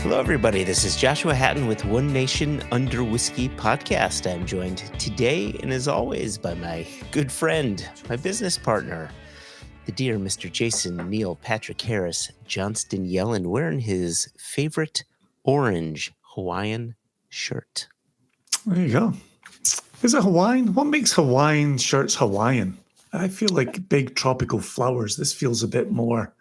Hello, everybody. This is Joshua Hatton with One Nation Under Whiskey podcast. I'm joined today, and as always, by my good friend, my business partner, the dear Mr. Jason Neil Patrick Harris Johnston Yellen, wearing his favorite orange Hawaiian shirt. There you go. Is it Hawaiian? What makes Hawaiian shirts Hawaiian? I feel like big tropical flowers. This feels a bit more,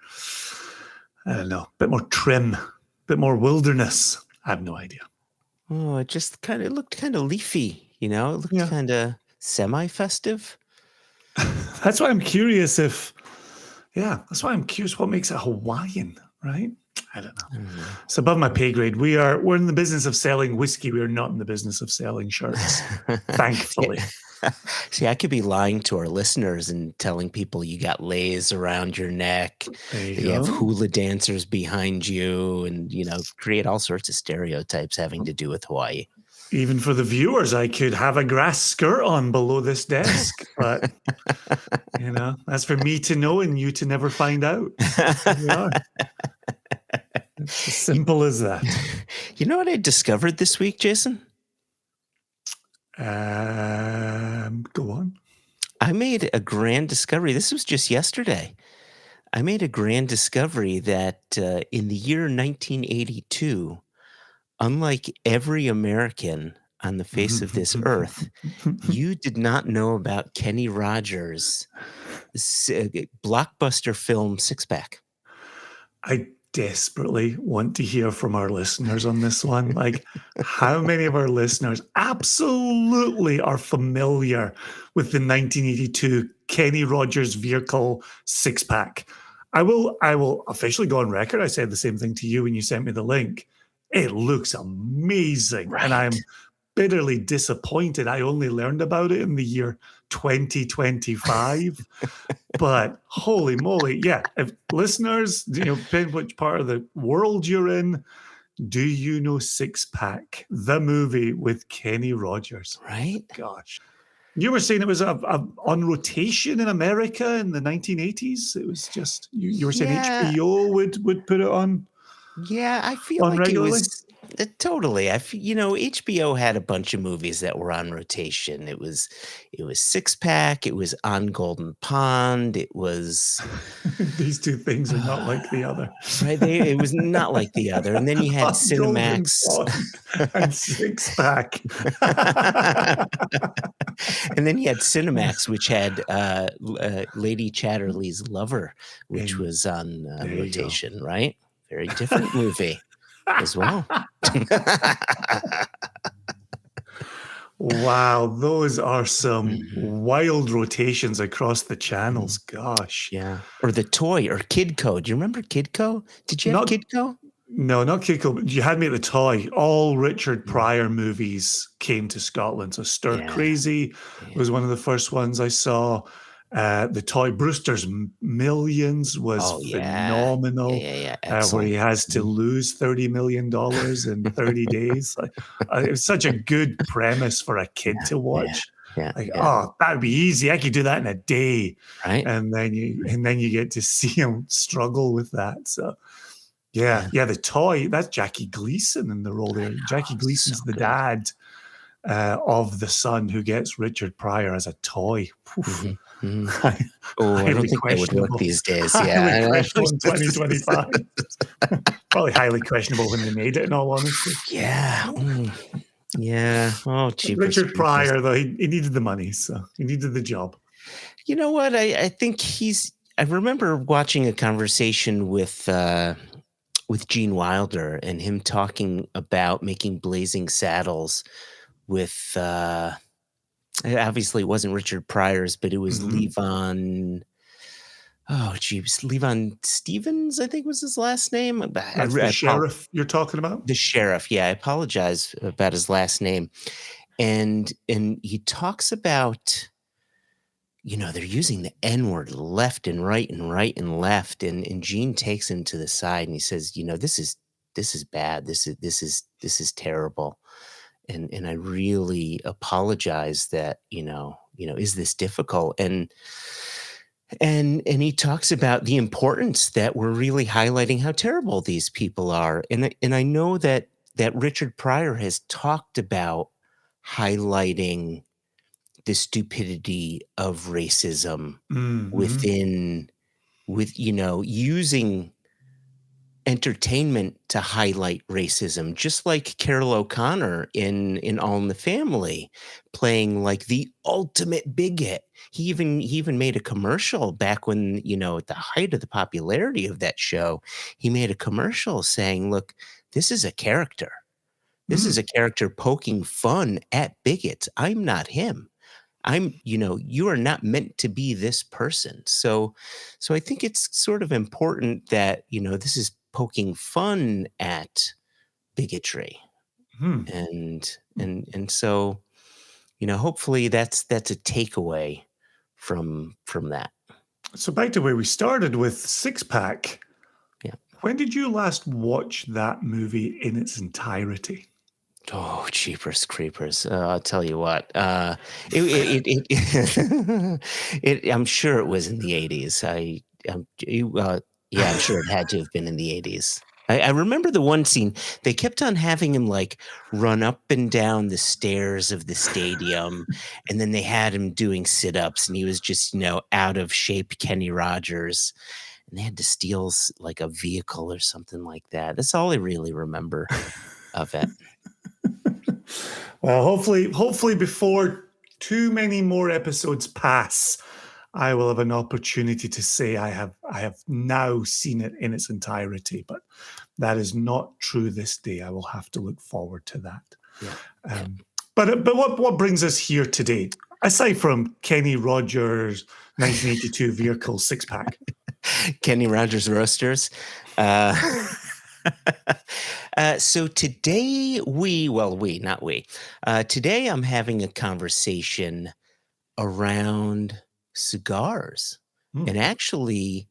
I don't know, a bit more trim, a bit more wilderness. I have no idea. Oh, it looked kind of leafy, you know? It looked kind of semi-festive. That's why I'm curious what makes it Hawaiian, right? I don't know. It's above my pay grade. We're in the business of selling whiskey. We are not in the business of selling shirts, thankfully. See, I could be lying to our listeners and telling people you got lays around your neck, you have hula dancers behind you, and, create all sorts of stereotypes having to do with Hawaii. Even for the viewers, I could have a grass skirt on below this desk, but, that's for me to know and you to never find out. Here we are. It's as simple as that. You know what I discovered this week, Jason? Go on. I made a grand discovery. This was just yesterday. I made a grand discovery that in the year 1982, unlike every American on the face of this earth, you did not know about Kenny Rogers' blockbuster film Six-Pack. I desperately want to hear from our listeners on this one. Like, how many of our listeners absolutely are familiar with the 1982 Kenny Rogers vehicle Six-Pack? I will officially go on record. I said the same thing to you when you sent me the link. It looks amazing. Right. And I'm bitterly disappointed. I only learned about it in the year 2025. But holy moly, yeah. If listeners, depending which part of the world you're in, do you know Six-Pack, the movie with Kenny Rogers? Right? Gosh. You were saying it was on rotation in America in the 1980s. It was just, you were saying HBO would put it on. Yeah, I feel like regularly? it was totally. HBO had a bunch of movies that were on rotation. It was Six-Pack. It was On Golden Pond. It was these two things are not like the other. Right? It was not like the other. And then you had Cinemax and Six-Pack. And then you had Cinemax, which had Lady Chatterley's Lover, which was on rotation, right? Very different movie as well. Wow, those are some wild rotations across the channels. Gosh. Yeah. Or the toy or Kidco. Do you remember Kidco? Did you have Kidco? No, not Kidco. You had me at the toy. All Richard Pryor movies came to Scotland. So Stir Crazy was one of the first ones I saw. The toy Brewster's Millions was phenomenal. Where he has to lose $30 million in 30 days. It was such a good premise for a kid to watch. Oh, that would be easy. I could do that in a day. Right. And then you get to see him struggle with that. So the toy, that's Jackie Gleason in the role there. Jackie Gleason's the dad of the son who gets Richard Pryor as a toy. I don't think that would work these days. Highly questionable in 2025. Probably highly questionable when they made it, in all honesty. Yeah. Yeah. Oh, jeepers. Richard Pryor, though, he needed the money, so he needed the job. You know what? I think I remember watching a conversation with Gene Wilder and him talking about making Blazing Saddles with obviously it wasn't Richard Pryor's, but it was Levon. Oh, geez. Levon Stevens, I think was his last name. The sheriff you're talking about? The sheriff. Yeah, I apologize about his last name. And he talks about, they're using the N-word left and right and right and left. And Gene takes him to the side and he says, this is bad. This is terrible. And I really apologize that, is this difficult? And And he talks about the importance that we're really highlighting how terrible these people are. And I know that Richard Pryor has talked about highlighting the stupidity of racism Mhm. within with using entertainment to highlight racism, just like Carol O'Connor in All in the Family, playing like the ultimate bigot. He even made a commercial back when, at the height of the popularity of that show, he made a commercial saying, "Look, this is a character. This is Mm. a character poking fun at bigots. I'm not him. You are not meant to be this person." So I think it's sort of important that, this is poking fun at bigotry. Hmm. And so, hopefully that's a takeaway from that. So back to where we started with Six Pack. Yeah. When did you last watch that movie in its entirety? Oh, jeepers creepers! I'll tell you what. I'm sure it was in the '80s. Yeah, I'm sure it had to have been in the '80s. I remember the one scene. They kept on having him like run up and down the stairs of the stadium, and then they had him doing sit-ups, and he was just out of shape, Kenny Rogers, and they had to steal like a vehicle or something like that. That's all I really remember of it. Well, hopefully before too many more episodes pass, I will have an opportunity to say I have now seen it in its entirety, but that is not true this day. I will have to look forward to that. Yeah. Yeah. Um, but what brings us here today, aside from Kenny Rogers' 1982 vehicle Six Pack? Kenny Rogers Roasters. Uh, so today not we. Today I'm having a conversation around cigars, Hmm. and actually,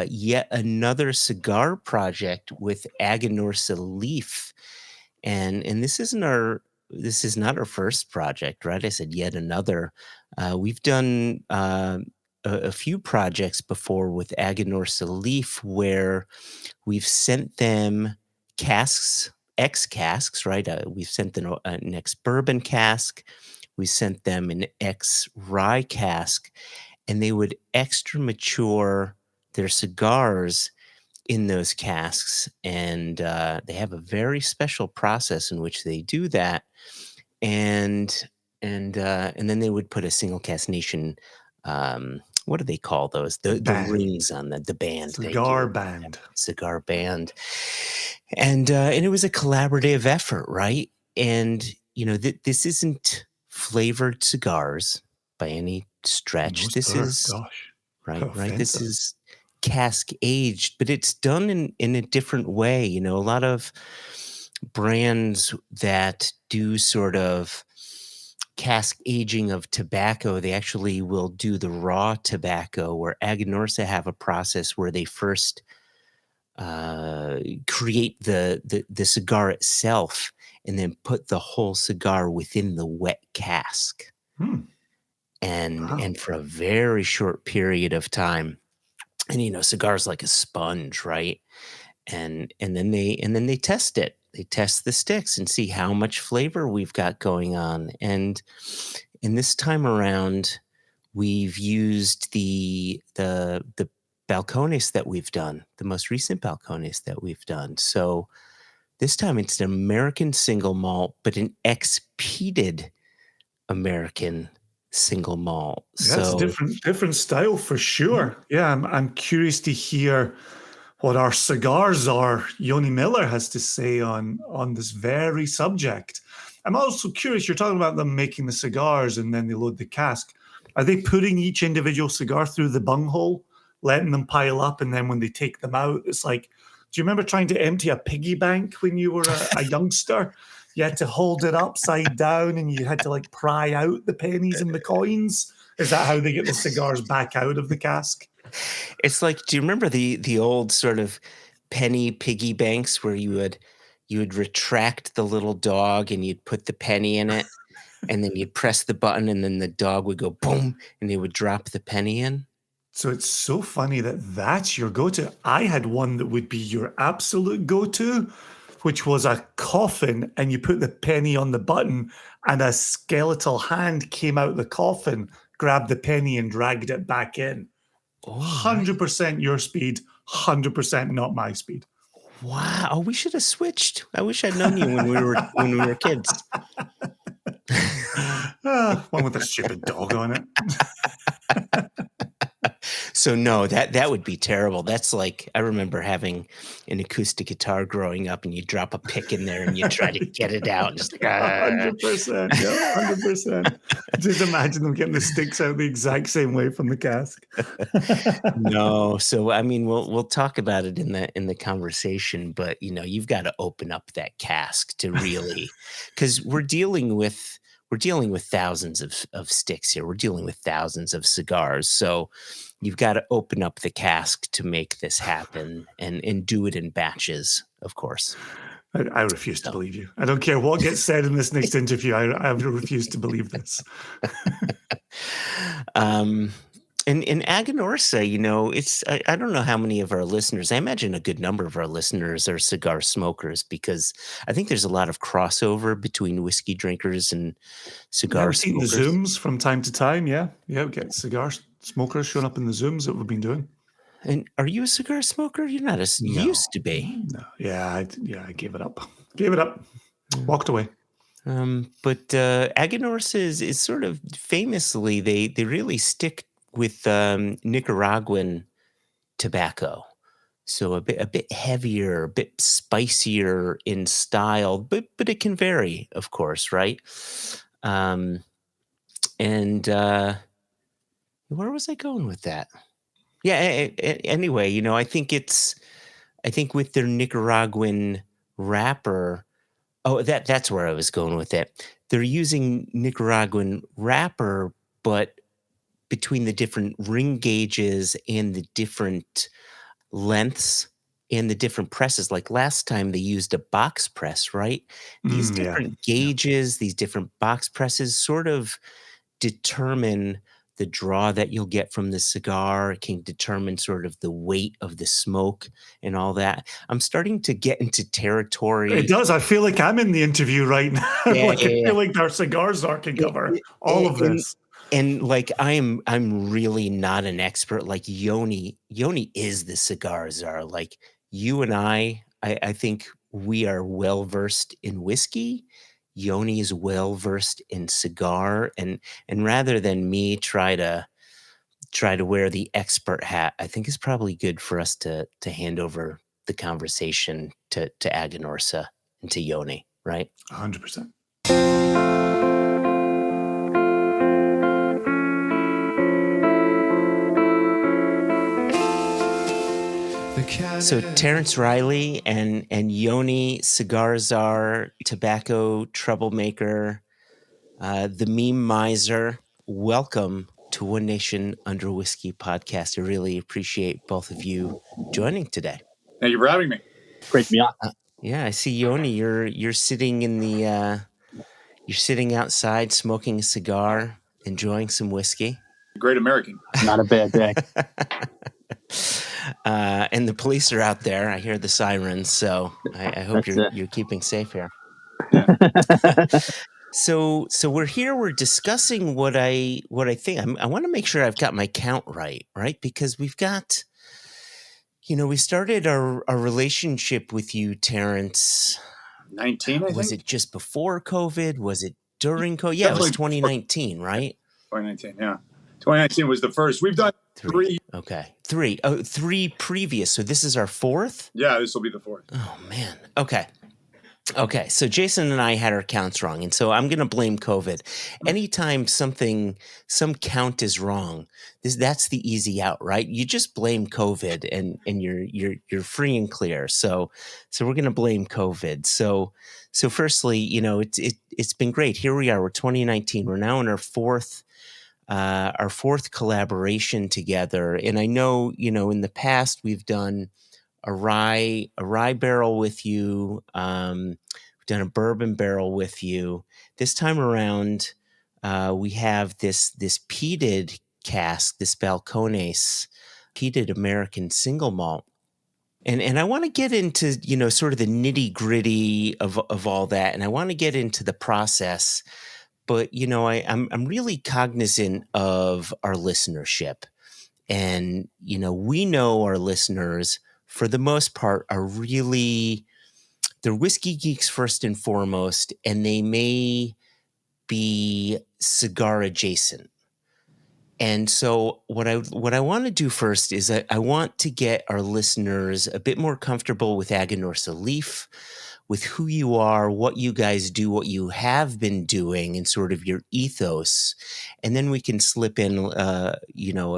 yet another cigar project with Aganorsa leaf. And this is not our first project, right? I said yet another. We've done a few projects before with Aganorsa leaf where we've sent them casks, ex casks, right? We've sent them an ex bourbon cask. We sent them an ex rye cask, and they would extra mature their cigars in those casks. And they have a very special process in which they do that. And then they would put a single cast nation. What do they call those? The Band. rings on the band. Thank Cigar you. band. Cigar band. And it was a collaborative effort, right? And this isn't flavored cigars by any No, stretch. This sir. is Gosh, how right. This offensive. is cask aged, but it's done in a different way. A lot of brands that do sort of cask aging of tobacco, they actually will do the raw tobacco, where Aganorsa have a process where they first create the cigar itself and then put the whole cigar within the wet cask, Hmm. Wow. and for a very short period of time. And cigars like a sponge, right? And then they test it. They test the sticks and see how much flavor we've got going on. And this time around, we've used the balcones that we've done, the most recent balcones that we've done. So this time it's an American single malt, but an ex-peated American single malt. Yeah, it's a So different style for Mhm. sure. Yeah, I'm curious to hear what our cigar czar Yoni Miller has to say on this very subject. I'm also curious. You're talking about them making the cigars and then they load the cask. Are they putting each individual cigar through the bunghole, letting them pile up, and then when they take them out, it's like, do you remember trying to empty a piggy bank when you were a youngster? You had to hold it upside down and you had to like pry out the pennies and the coins. Is that how they get the cigars back out of the cask? It's like, do you remember the old sort of penny piggy banks where you would retract the little dog and you'd put the penny in it, and then you'd press the button and then the dog would go boom and they would drop the penny in? So it's so funny that that's your go-to. I had one that would be your absolute go-to, which was a coffin, and you put the penny on the button, and a skeletal hand came out the coffin, grabbed the penny, and dragged it back in. Oh, nice. 100% your speed, 100% not my speed. Wow. Oh, we should have switched. I wish I'd known you when we were kids. One with a stupid dog on it. So no, that would be terrible. That's like, I remember having an acoustic guitar growing up, and you drop a pick in there and you try to get it out. Just like, 100%. Yeah, 100%. Just imagine them getting the sticks out the exact same way from the cask. No. So I mean, we'll talk about it in the conversation, but you've got to open up that cask to really, because we're dealing with thousands of sticks here. We're dealing with thousands of cigars. So you've got to open up the cask to make this happen, and do it in batches, of course. I refuse to believe you. I don't care what gets said in this next interview. I refuse to believe this. And in Aganorsa, it's I don't know how many of our listeners. I imagine a good number of our listeners are cigar smokers, because I think there's a lot of crossover between whiskey drinkers and cigar I've seen the smokers. Zooms from time to time. Yeah, we get cigar smokers showing up in the Zooms that we've been doing. And are you a cigar smoker? You're not as you used to be. No. Yeah, I gave it up. Gave it up. Walked away. But Aganorsa is sort of famously, they really stick with Nicaraguan tobacco. So a bit heavier, a bit spicier in style, but it can vary, of course, right? And where was I going with that? Yeah. Anyway, I think with their Nicaraguan wrapper. Oh, that's where I was going with it. They're using Nicaraguan wrapper, but between the different ring gauges and the different lengths and the different presses. Like last time they used a box press, right? These different gauges, these different box presses sort of determine the draw that you'll get from the cigar. It can determine sort of the weight of the smoke and all that. I'm starting to get into territory. It does. I feel like I'm in the interview right now. Yeah, I feel like our cigars are can cover all of this. And like I'm really not an expert. Like Yoni is the cigar czar. Like you and I think we are well versed in whiskey. Yoni is well versed in cigar, and rather than me try to wear the expert hat, I think it's probably good for us to hand over the conversation to Aganorsa and to Yoni, right? 100%. So Terence Reilly and Yoni, cigar czar, tobacco troublemaker, the meme miser. Welcome to One Nation Under Whiskey podcast. I really appreciate both of you joining today. Thank you for having me. Great to be on. Yeah, I see Yoni. You're sitting in the you're sitting outside smoking a cigar, enjoying some whiskey. Great American. Not a bad day. And the police are out there. I hear the sirens, so I hope you're keeping safe here. Yeah. So we're here. We're discussing what I think. I want to make sure I've got my count right, because we've got, we started our relationship with you, Terence. 19, I think. Was it just before COVID? Was it during COVID? Yeah, it was 2019, right? 2019, yeah. 2019 was the first. We've done three. Okay, three. Oh, three previous. So this is our fourth? Yeah, this will be the fourth. Oh, man. Okay, so Jason and I had our counts wrong, and so I'm going to blame COVID. Anytime some count is wrong, that's the easy out, right? You just blame COVID, and you're free and clear. So we're going to blame COVID. So firstly, it's been great. Here we are. We're 2019. We're now in our fourth collaboration together, and I know in the past we've done a rye barrel with you. We've done a bourbon barrel with you. This time around, we have this peated cask, this Balcones peated American single malt. And I want to get into, sort of the nitty gritty of all that. And I want to get into the process, but, I'm really cognizant of our listenership. And, we know our listeners, for the most part, they're whiskey geeks first and foremost, and they may be cigar adjacent. And so what I want to do first is I want to get our listeners a bit more comfortable with Aganorsa Leaf, with who you are, what you guys do, what you have been doing, and sort of your ethos. And then we can slip in, a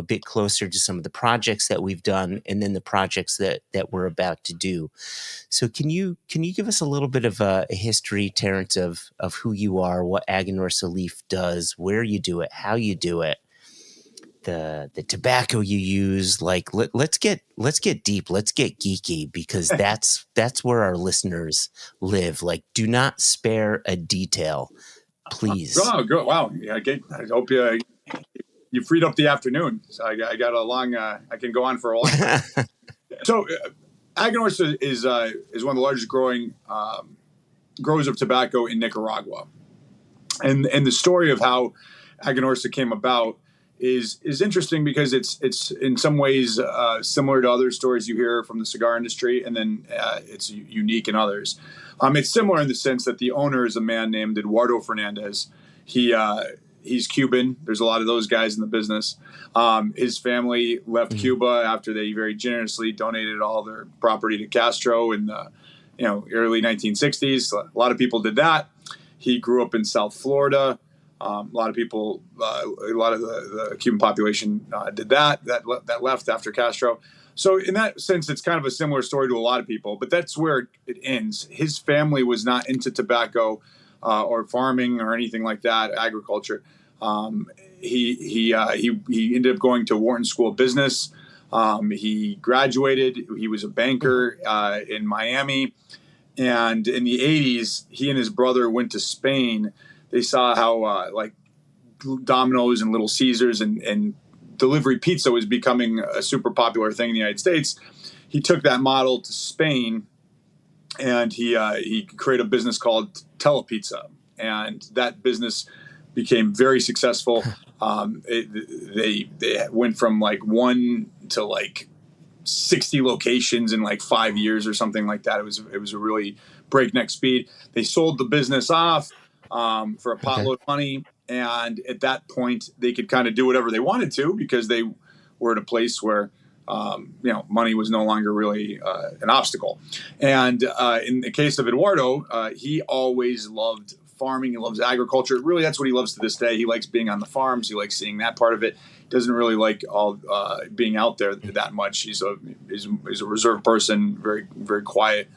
bit closer to some of the projects that we've done, and then the projects that we're about to do. So can you give us a little bit of a history, Terence, of who you are, what Aganorsa Leaf does, where you do it, how you do it? The tobacco you use, like let's get deep, let's get geeky, because that's where our listeners live. Like, do not spare a detail, please. Oh, good. Wow. Yeah, I hope you freed up the afternoon. So I got a long. I can go on for a long time. So, Aganorsa is one of the largest growers of tobacco in Nicaragua, and the story of how Aganorsa came about is interesting, because it's in some ways similar to other stories you hear from the cigar industry, and then it's unique in others. It's similar in the sense that the owner is a man named Eduardo Fernandez. He's Cuban. There's a lot of those guys in the business. His family left Cuba after they very generously donated all their property to Castro in the early 1960s. A lot of people did that. He grew up in South Florida. A lot of people, a lot of the Cuban population did that left after Castro. So in that sense, it's kind of a similar story to a lot of people, but that's where it ends. His family was not into tobacco or farming or anything like that, agriculture. He ended up going to Wharton School of Business. He graduated. He was a banker in Miami. And in the 80s, he and his brother went to Spain. They saw how like Domino's and Little Caesars and delivery pizza was becoming a super popular thing in the United States. He took that model to Spain, and he created a business called Telepizza, and that business became very successful. They went from like 1 to like 60 locations in like 5 years or something like that. It was a really breakneck speed. They sold the business off for a potload of money, and at that point they could kind of do whatever they wanted to, because they were at a place where money was no longer really an obstacle. And in the case of Eduardo, he always loved farming. He loves agriculture. Really, that's what he loves to this day. He likes being on the farms. He likes seeing that part of it. Doesn't really like all being out there that much. He's a reserved person, very, very quiet,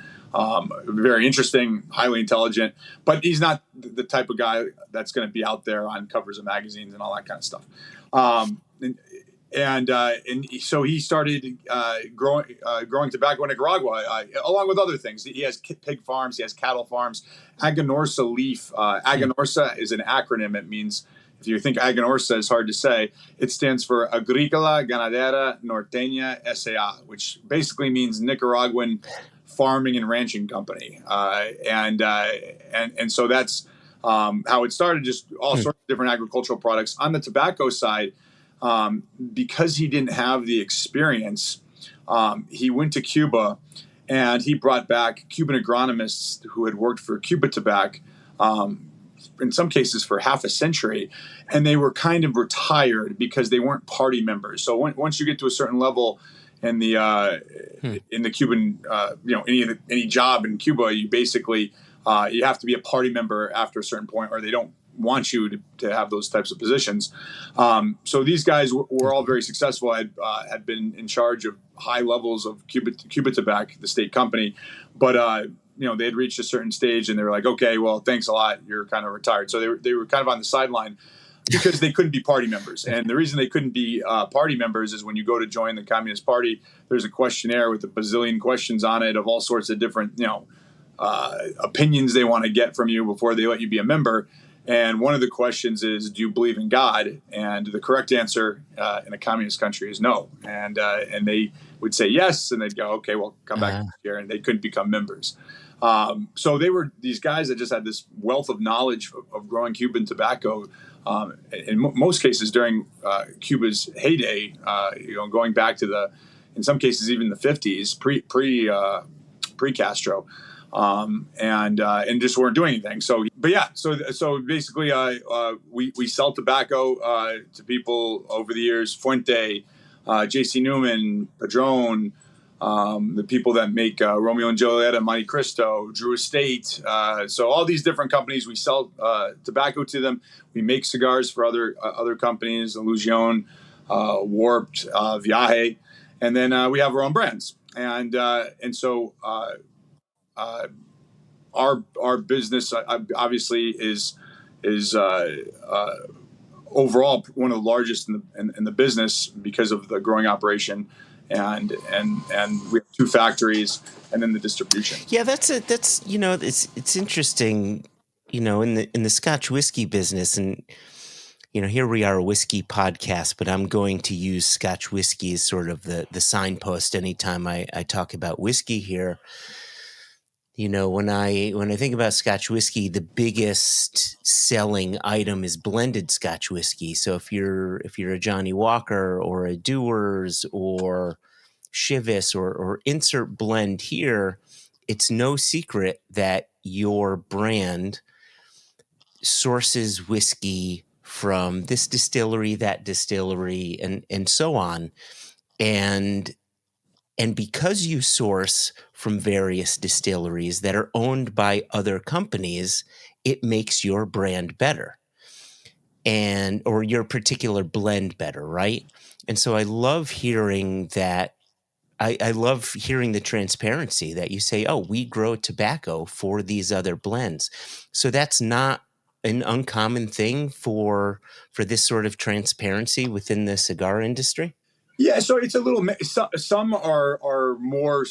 very interesting, highly intelligent, but he's not the type of guy that's going to be out there on covers of magazines and all that kind of stuff. And so he started growing tobacco in Nicaragua, along with other things. He has pig farms, he has cattle farms. Aganorsa Leaf. Aganorsa is an acronym. It means, if you think Aganorsa is hard to say, it stands for Agrícola Ganadera Norteña S.A., which basically means Nicaraguan Farming and Ranching Company. And so that's how it started, just all sorts of different agricultural products. On the tobacco side, because he didn't have the experience, he went to Cuba, and he brought back Cuban agronomists who had worked for Cuba Tobacco, in some cases for half a century, and they were kind of retired because they weren't party members. So once you get to a certain level in the Cuban, any job in Cuba, you basically you have to be a party member after a certain point, or they don't want you to have those types of positions. So these guys were all very successful. Had been in charge of high levels of Cuba Tobacco, the state company, but they had reached a certain stage, and they were like, okay, well, thanks a lot, you're kind of retired. So they were kind of on the sideline because they couldn't be party members. And the reason they couldn't be party members is when you go to join the Communist Party, there's a questionnaire with a bazillion questions on it of all sorts of different opinions they want to get from you before they let you be a member. And one of the questions is, do you believe in God? And the correct answer in a communist country is no. And they would say yes, and they'd go, okay, well, come back next year, and they couldn't become members. So they were these guys that just had this wealth of knowledge of growing Cuban tobacco. In most cases during Cuba's heyday, going back to in some cases even the 50s, pre Castro, and just weren't doing anything. So basically, we sell tobacco to people over the years. Fuente, J.C. Newman, Padron. The people that make Romeo and Juliet and Monte Cristo, Drew Estate. So all these different companies, we sell tobacco to them. We make cigars for other companies, Illusion, Warped, Viaje, and then we have our own brands. And so our business obviously is overall one of the largest in the business because of the growing operation. And we have 2 factories, and then the distribution. Yeah, that's it's interesting, in the Scotch whiskey business, and here we are, a whiskey podcast, but I'm going to use Scotch whiskey as sort of the signpost anytime I talk about whiskey here. When I think about Scotch whiskey, the biggest selling item is blended Scotch whiskey. So if you're a Johnny Walker or a Dewar's or Chivas or insert blend here, it's no secret that your brand sources whiskey from this distillery, that distillery, and so on. And because you source from various distilleries that are owned by other companies, it makes your brand better or your particular blend better, right? And so I love hearing that. I love hearing the transparency that you say, oh, we grow tobacco for these other blends. So that's not an uncommon thing for this sort of transparency within the cigar industry? Yeah, so it's a little. Some are more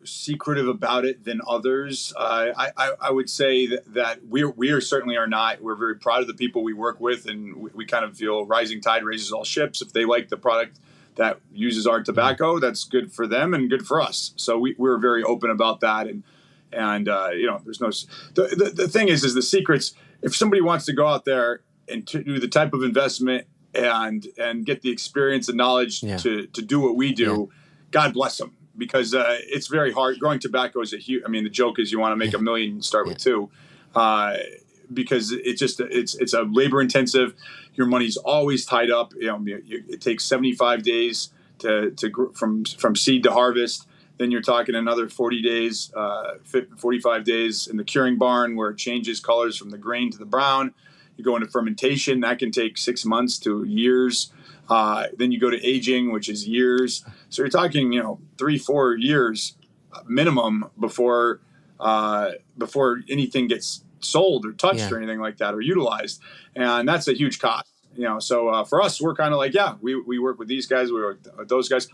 secretive about it than others. I would say that we certainly are not. We're very proud of the people we work with, and we kind of feel rising tide raises all ships. If they like the product that uses our tobacco, that's good for them and good for us. So we're very open about that, and there's no. The thing is the secrets. If somebody wants to go out there and to do the type of investment and get the experience and knowledge to do what we do, God bless them, because it's very hard. Growing tobacco is the joke is you want to make $1 million, start with 2, because it's a labor intensive. Your money's always tied up. It takes 75 days from seed to harvest. Then you're talking another 40 days, 45 days in the curing barn, where it changes colors from the green to the brown. You go into fermentation, that can take 6 months to years. Then you go to aging, which is years. So you're talking, 3-4 years minimum before anything gets sold or touched or anything like that, or utilized. And that's a huge cost. So for us, we're kind of like, we work with these guys, we work with those guys.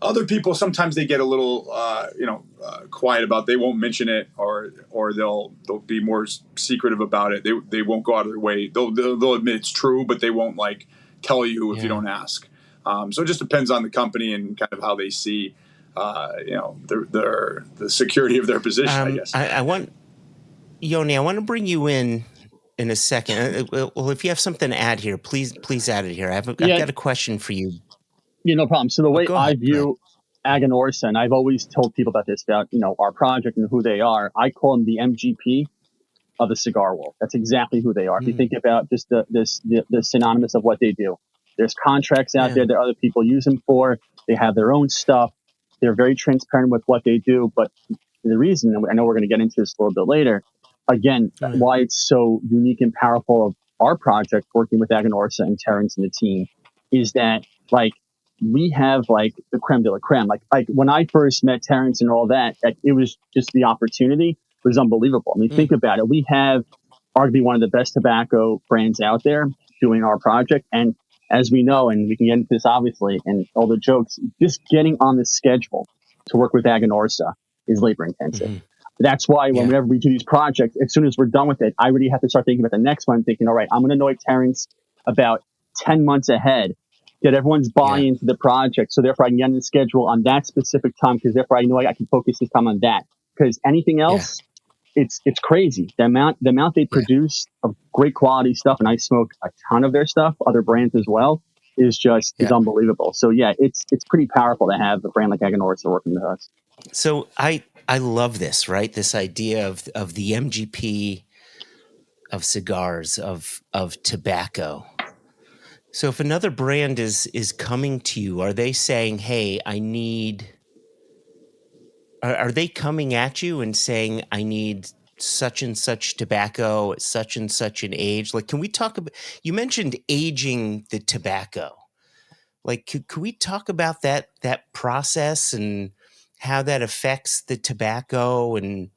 Other people, sometimes they get a little, quiet about. They won't mention it, or they'll be more secretive about it. They won't go out of their way. They'll admit it's true, but they won't tell you if you don't ask. So it just depends on the company and kind of how they see, the security of their position. I guess. Yoni, I want to bring you in a second. Well, if you have something to add here, please add it here. I've got a question for you. Yeah, no problem. So the way I view Aganorsa, and I've always told people about this, about, our project and who they are, I call them the MGP of the cigar world. That's exactly who they are. If you think about just the synonymous of what they do, there's contracts out there that other people use them for. They have their own stuff. They're very transparent with what they do. But the reason, and I know we're going to get into this a little bit later, again, why it's so unique and powerful of our project working with Aganorsa and Terence and the team is that, we have the creme de la creme. Like when I first met Terence and all that, it was just the opportunity was unbelievable. I mean, think about it. We have arguably one of the best tobacco brands out there doing our project. And as we know, and we can get into this obviously, and all the jokes, just getting on the schedule to work with Aganorsa is labor intensive. That's why whenever we do these projects, as soon as we're done with it, I already have to start thinking about the next one, thinking, all right, I'm going to annoy Terence about 10 months ahead, get everyone's buy-in to the project. So therefore I can get on the schedule on that specific time, because therefore I know I can focus this time on that. Because anything else, it's crazy. The amount they produce of great quality stuff, and I smoke a ton of their stuff, other brands as well, is unbelievable. So yeah, it's pretty powerful to have a brand like Aganorsa working with us. So I love this, right? This idea of the MGP of cigars, of tobacco. So if another brand is coming to you, are they saying, "Hey, I need"? Are they coming at you and saying, "I need such and such tobacco at such and such an age"? Like, can we talk about? You mentioned aging the tobacco. Like, could we talk about that process and how that affects the tobacco and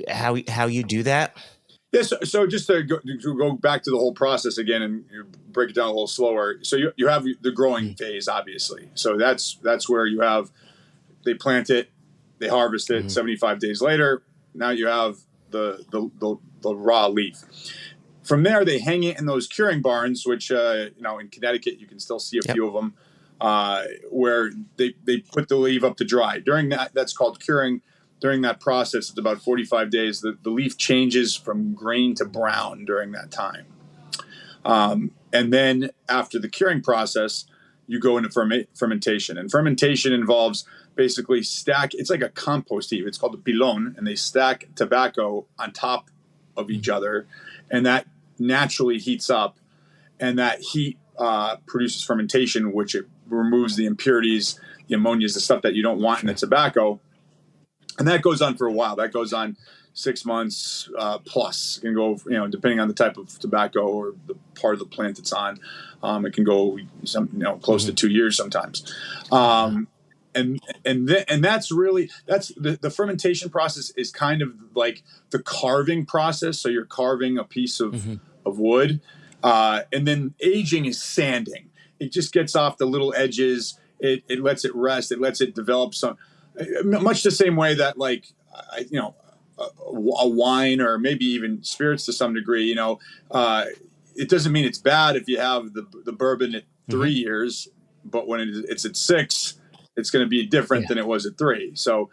how you do that? Yes. So just to go back to the whole process again and break it down a little slower. So you have the growing phase, obviously. So that's where you have, they plant it, they harvest it. 75 days later, now you have the raw leaf. From there, they hang it in those curing barns, which in Connecticut you can still see a few of them, where they put the leaf up to dry. During that's called curing. During that process, it's about 45 days. The leaf changes from green to brown during that time. And then after the curing process, you go into fermentation. And fermentation involves basically it's like a compost heap. It's called a pilon, and they stack tobacco on top of each other, and that naturally heats up, and that heat produces fermentation, which it removes the impurities, the ammonias, the stuff that you don't want in the tobacco. And that goes on for a while. That goes on 6 months plus. It can go, depending on the type of tobacco or the part of the plant it's on. It can go close to 2 years sometimes. And that's really the fermentation process is kind of like the carving process. So you're carving a piece of wood, and then aging is sanding. It just gets off the little edges. It lets it rest. It lets it develop much the same way that a wine or maybe even spirits to some degree. It doesn't mean it's bad if you have the bourbon at 3 years, but when it's at 6, it's going to be different than it was at 3. So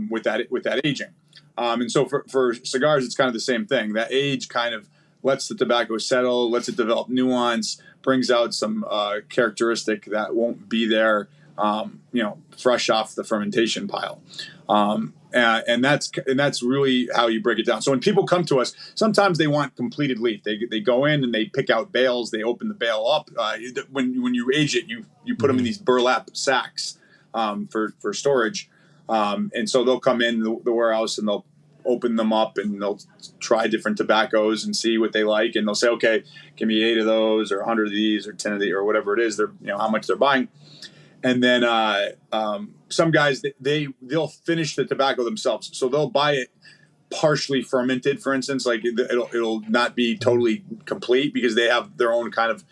with that aging, and so for cigars, it's kind of the same thing. That age kind of lets the tobacco settle, lets it develop nuance, brings out some characteristic that won't be there, fresh off the fermentation pile. And that's really how you break it down. So when people come to us, sometimes they want completed leaf. They go in and they pick out bales. They open the bale up. When you age it, you put them in these burlap sacks for storage. And so they'll come in the warehouse and they'll open them up and they'll try different tobaccos and see what they like. And they'll say, okay, give me 8 of those or 100 of these or 10 of these or whatever it is. They're how much they're buying. And then some guys, they'll finish the tobacco themselves. So they'll buy it partially fermented, for instance. Like it'll not be totally complete because they have their own kind of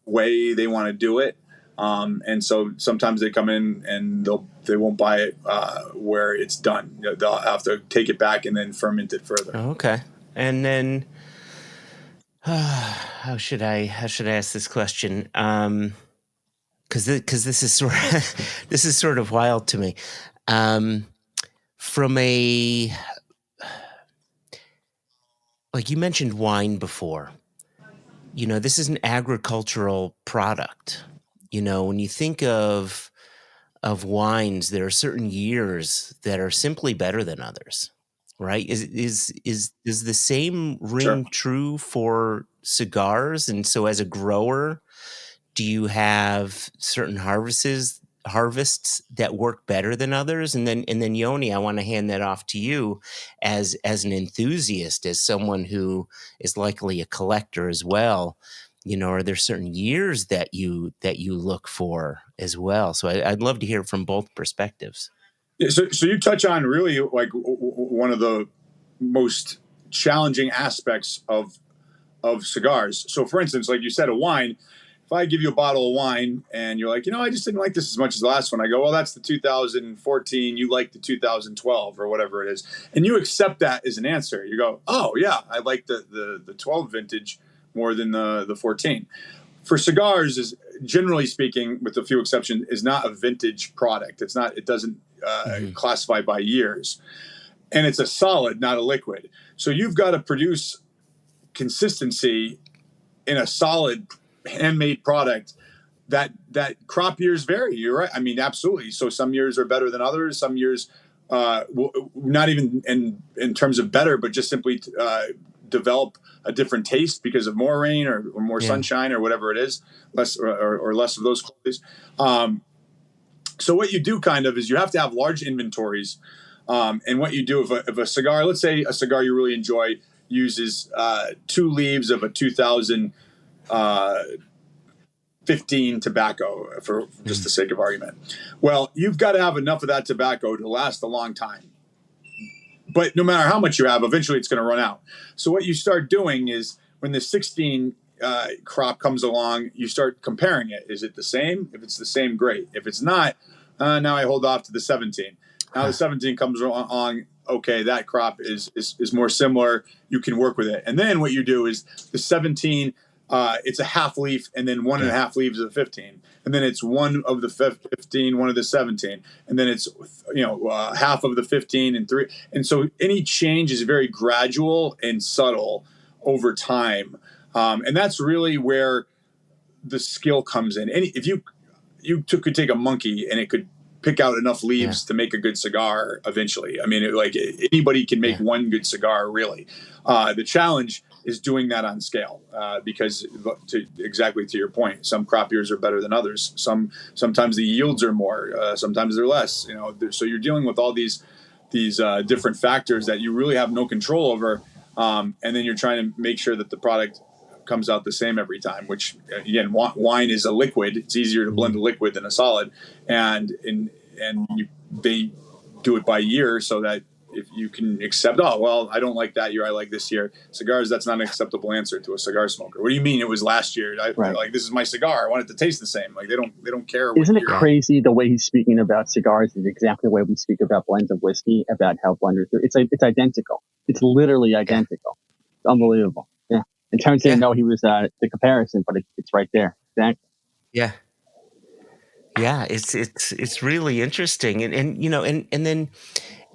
way they want to do it. And so sometimes they come in and they won't buy it where it's done. They'll have to take it back and then ferment it further. Okay. And then how should I ask this question? Because this is sort of wild to me. From like you mentioned wine before, this is an agricultural product. When you think of wines, there are certain years that are simply better than others, right? Is the same ring true for cigars? And so as a grower, do you have certain harvests that work better than others? And then Yoni, I want to hand that off to you as an enthusiast, as someone who is likely a collector as well. Are there certain years that you look for as well? So I'd love to hear from both perspectives. Yeah, so you touch on really like one of the most challenging aspects of cigars. So for instance, like you said, a wine, if I give you a bottle of wine and you're like, I just didn't like this as much as the last one, I go, well, that's the 2014. You like the 2012 or whatever it is. And you accept that as an answer. You go, oh, yeah, I like the 12 vintage more than the 14. For cigars, is generally speaking, with a few exceptions, is not a vintage product. It doesn't classify by years. And it's a solid, not a liquid. So you've got to produce consistency in a solid handmade product. That crop years vary. You're right. I mean, absolutely. So some years are better than others. Some years, not even in terms of better, but just simply develop a different taste because of more rain or more sunshine or whatever it is, less or less of those qualities. So what you do kind of is you have to have large inventories. And what you do if a cigar, let's say a cigar you really enjoy uses 2 leaves of a 2015 tobacco, for just the sake of argument. Well, you've got to have enough of that tobacco to last a long time. But no matter how much you have, eventually it's going to run out. So what you start doing is when the 16 crop comes along, you start comparing it. Is it the same? If it's the same, great. If it's not, now I hold off to the 17. Now the 17 comes along. Okay, that crop is more similar. You can work with it. And then what you do is the 17, it's a half leaf, and then 1.5 leaves of the 15. And then it's one of the 15, one of the 17. And then it's, half of the 15 and 3. And so any change is very gradual and subtle over time. And that's really where the skill comes in. If you could take a monkey and it could pick out enough leaves to make a good cigar eventually. I mean, anybody can make one good cigar, really. The challenge is doing that on scale, because exactly to your point, some crop years are better than others. Sometimes the yields are more, sometimes they're less. So you're dealing with all these different factors that you really have no control over, and then you're trying to make sure that the product comes out the same every time. Which again, wine is a liquid; it's easier to blend a liquid than a solid, and they do it by year so that if you can accept, I don't like that year, I like this year. Cigars, that's not an acceptable answer to a cigar smoker. What do you mean it was last year? Like, this is my cigar. I want it to taste the same. Like, they don't care. Isn't it crazy the way he's speaking about cigars is exactly the way we speak about blends of whiskey, about how blenders do. It's identical. It's literally identical. It's unbelievable. Yeah. And Terence didn't know he was the comparison, but it's right there. Exactly. Yeah. Yeah, it's really interesting,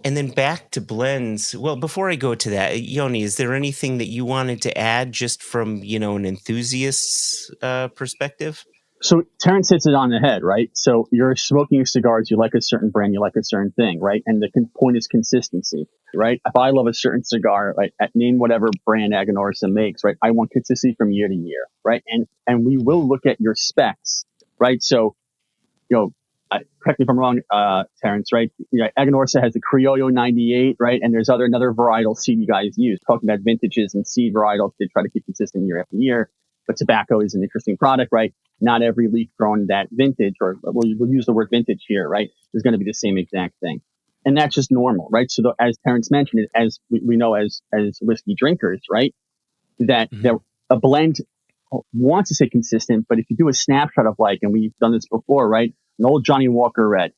and then back to blends. Well, before I go to that, Yoni, is there anything that you wanted to add just from an enthusiast's perspective? So Terence hits it on the head, right? So you're smoking cigars, you like a certain brand, you like a certain thing, right? And the point is consistency, right? If I love a certain cigar, right, name whatever brand Aganorsa makes, right? I want consistency from year to year, right? And we will look at your specs, right? So correct me if I'm wrong, Terence, right? Aganorsa has the Criollo 98, right? And there's another varietal seed you guys use, talking about vintages and seed varietals to try to keep consistent year after year. But tobacco is an interesting product, right? Not every leaf grown that vintage, or we'll use the word vintage here, right, is going to be the same exact thing. And that's just normal, right? So as Terence mentioned, as we know as whiskey drinkers, right, that a blend wants to stay consistent, but if you do a snapshot of and we've done this before, right? An old Johnny Walker Red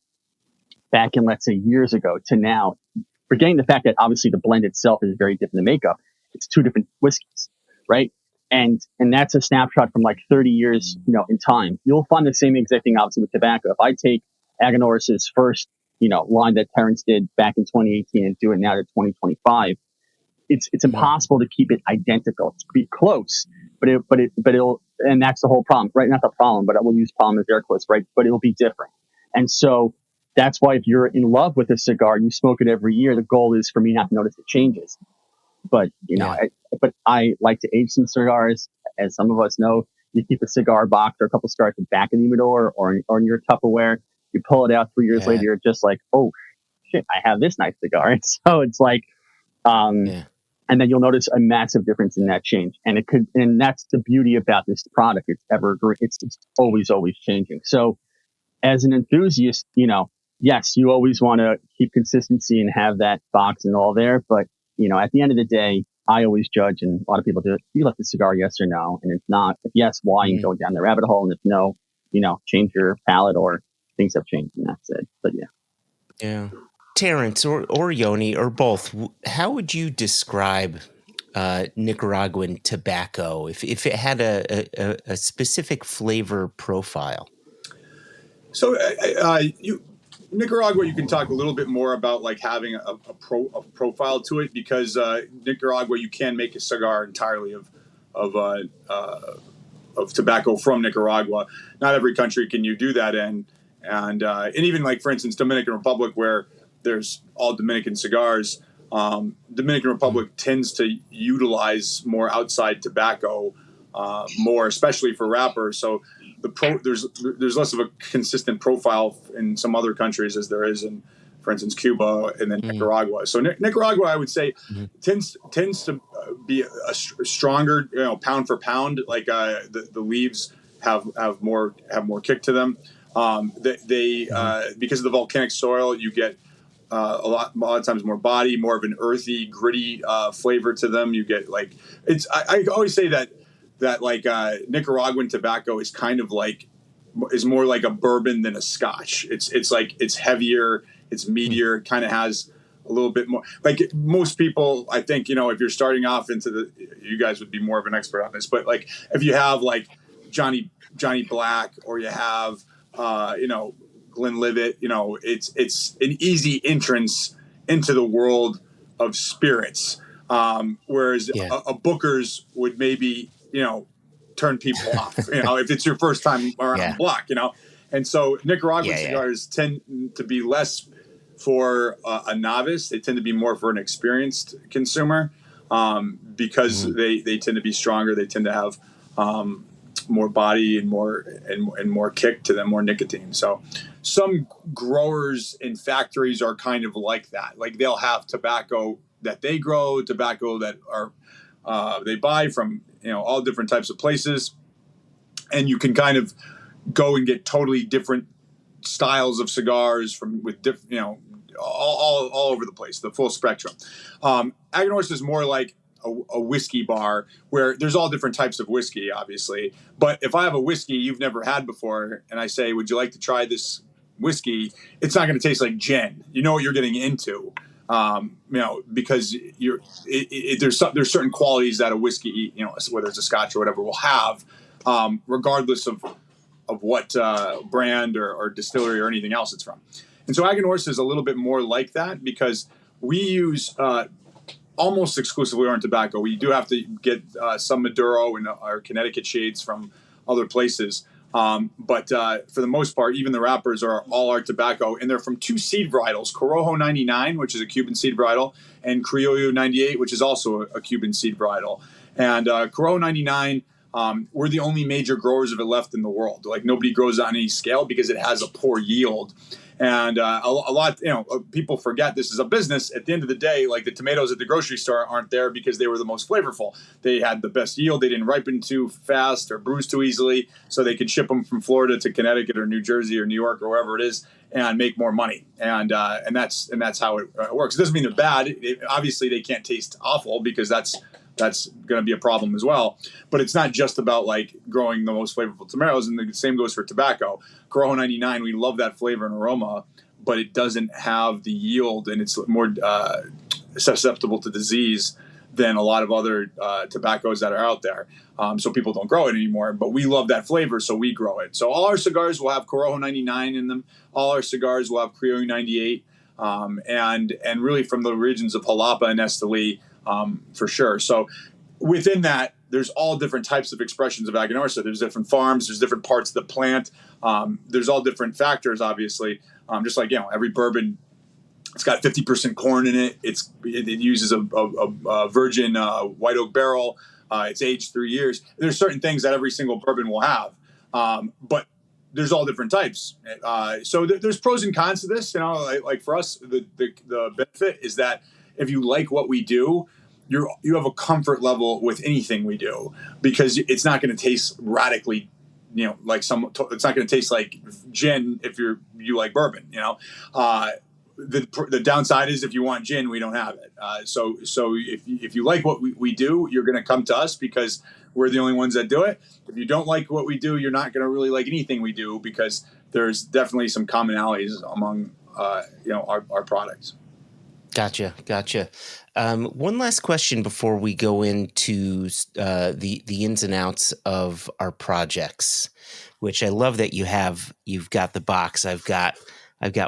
back in, let's say, years ago to now, forgetting the fact that obviously the blend itself is very different to makeup. It's 2 different whiskeys, right? And that's a snapshot from 30 years, in time. You'll find the same exact thing, obviously, with tobacco. If I take Aganorsa's first, line that Terence did back in 2018 and do it now to 2025, it's impossible to keep it identical. It's be close, but it'll, and that's the whole problem, right? Not the problem, but I will use problem as air quotes, right? But it'll be different. And so that's why if you're in love with a cigar, you smoke it every year. The goal is for me not to notice the changes. But, but I like to age some cigars. As some of us know, you keep a cigar box or a couple cigars at the back of the humidor or in your Tupperware. You pull it out 3 years later, you're just like, oh, shit, I have this nice cigar. And so it's and then you'll notice a massive difference in that change. And that's the beauty about this product. It's evergreen. It's always changing. So as an enthusiast, yes, you always want to keep consistency and have that box and all there. But, at the end of the day, I always judge, and a lot of people do it. Do you like the cigar? Yes or no? And if not, if yes, why? And go down the rabbit hole. And if no, change your palate, or things have changed, and that's it. But yeah. Terence or Yoni or both, how would you describe Nicaraguan tobacco if it had a specific flavor profile? So Nicaragua, you can talk a little bit more about like having a profile to it, because Nicaragua, you can make a cigar entirely of tobacco from Nicaragua. Not every country can you do that in, and even like, for instance, Dominican Republic, where there's all Dominican cigars. Dominican Republic tends to utilize more outside tobacco, more, especially for wrappers. So there's less of a consistent profile in some other countries as there is in, for instance, Cuba and then Nicaragua. So Nicaragua, I would say, tends to be a stronger, pound for pound. Like the leaves have more kick to them. They because of the volcanic soil, you get a lot of times more body, more of an earthy, gritty flavor to them. You get like I always say that like Nicaraguan tobacco is kind of like is more like a bourbon than a Scotch. It's like it's heavier, it's meatier, it kind of has a little bit more. Like most people, I think, if you're starting off you guys would be more of an expert on this, but like if you have like Johnny Black, or you have Glenlivet, it's an easy entrance into the world of spirits. Whereas a Booker's would maybe, turn people off, if it's your first time around the block, And so Nicaraguan cigars tend to be less for a novice. They tend to be more for an experienced consumer, because they tend to be stronger. They tend to have more body and more kick to them, more nicotine. So some growers in factories are kind of like that. Like they'll have tobacco that they grow, tobacco that are they buy from all different types of places, and you can kind of go and get totally different styles of cigars with different, all over the place, the full spectrum. Aganorsa is more like a whiskey bar where there's all different types of whiskey, obviously. But if I have a whiskey you've never had before and I say, would you like to try this whiskey? It's not going to taste like gin. You know what you're getting into, because there's certain qualities that a whiskey, whether it's a Scotch or whatever, will have, regardless of what brand or distillery or anything else it's from. And so Aganorsa is a little bit more like that, because we use almost exclusively our own tobacco. We do have to get some Maduro and our Connecticut shades from other places. But for the most part, even the wrappers are all our tobacco, and they're from two seed varietals, Corojo 99, which is a Cuban seed varietal, and Criollo 98, which is also a Cuban seed varietal. And Corojo 99, we're the only major growers of it left in the world. Like nobody grows on any scale because it has a poor yield. And a lot, people forget this is a business. At the end of the day, like the tomatoes at the grocery store aren't there because they were the most flavorful. They had the best yield. They didn't ripen too fast or bruise too easily, so they could ship them from Florida to Connecticut or New Jersey or New York or wherever it is and make more money. And that's how it works. It doesn't mean they're bad. Obviously, they can't taste awful, because that's going to be a problem as well. But it's not just about like growing the most flavorful tomatoes, and the same goes for tobacco. Corojo 99, we love that flavor and aroma, but it doesn't have the yield, and it's more susceptible to disease than a lot of other tobaccos that are out there. So people don't grow it anymore, but we love that flavor, so we grow it. So all our cigars will have Corojo 99 in them. All our cigars will have Criollo 98, and really from the regions of Jalapa and Esteli, for sure. So within that, there's all different types of expressions of Aganorsa. There's different farms. There's different parts of the plant. There's all different factors, obviously. Just like, every bourbon, it's got 50% corn in it. It uses a virgin white oak barrel. It's aged 3 years. There's certain things that every single bourbon will have. But there's all different types. So there's pros and cons to this. Like for us, the benefit is that if you like what we do, you have a comfort level with anything we do, because it's not going to taste radically, it's not going to taste like gin if you like bourbon, the downside is if you want gin, we don't have it. So if you like what we do, you're going to come to us because we're the only ones that do it. If you don't like what we do, you're not going to really like anything we do because there's definitely some commonalities among our products. Gotcha. One last question before we go into the ins and outs of our projects, which I love that you've got the box. I've got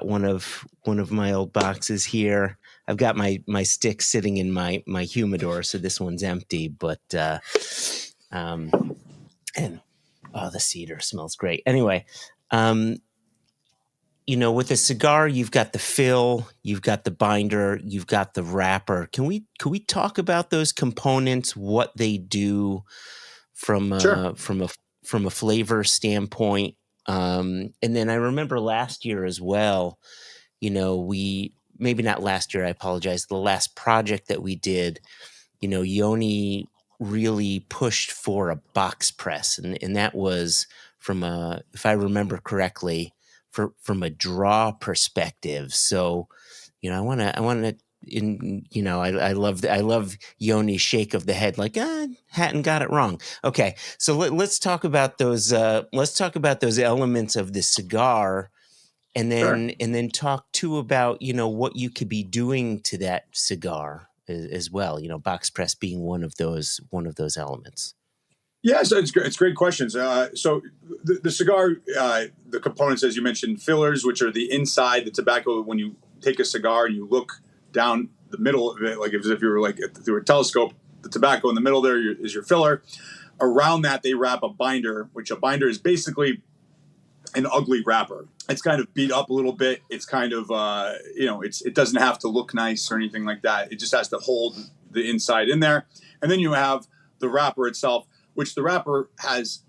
one of my old boxes here. I've got my stick sitting in my humidor, so this one's empty. But and the cedar smells great. Anyway, with a cigar, you've got the fill, you've got the binder, you've got the wrapper. Can we talk about those components? What they do from Sure. from a flavor standpoint? And then I remember last year as well. Maybe not last year. I apologize. The last project that we did, Yoni really pushed for a box press, and that was if I remember correctly, from a draw perspective. So, I want to, I love Yoni's shake of the head, like, Hatton got it wrong. Okay. So let's talk about those elements of the cigar, and then talk too about, what you could be doing to that cigar as well. Box press being one of those elements. Yeah, so it's great questions. So the cigar, the components, as you mentioned, fillers, which are the inside, the tobacco. When you take a cigar and you look down the middle of it, like as if you were through a telescope, the tobacco in the middle there is your filler. Around that, they wrap a binder, which a binder is basically an ugly wrapper. It's kind of beat up a little bit. It's kind of, it doesn't have to look nice or anything like that. It just has to hold the inside in there. And then you have the wrapper itself, which the wrapper has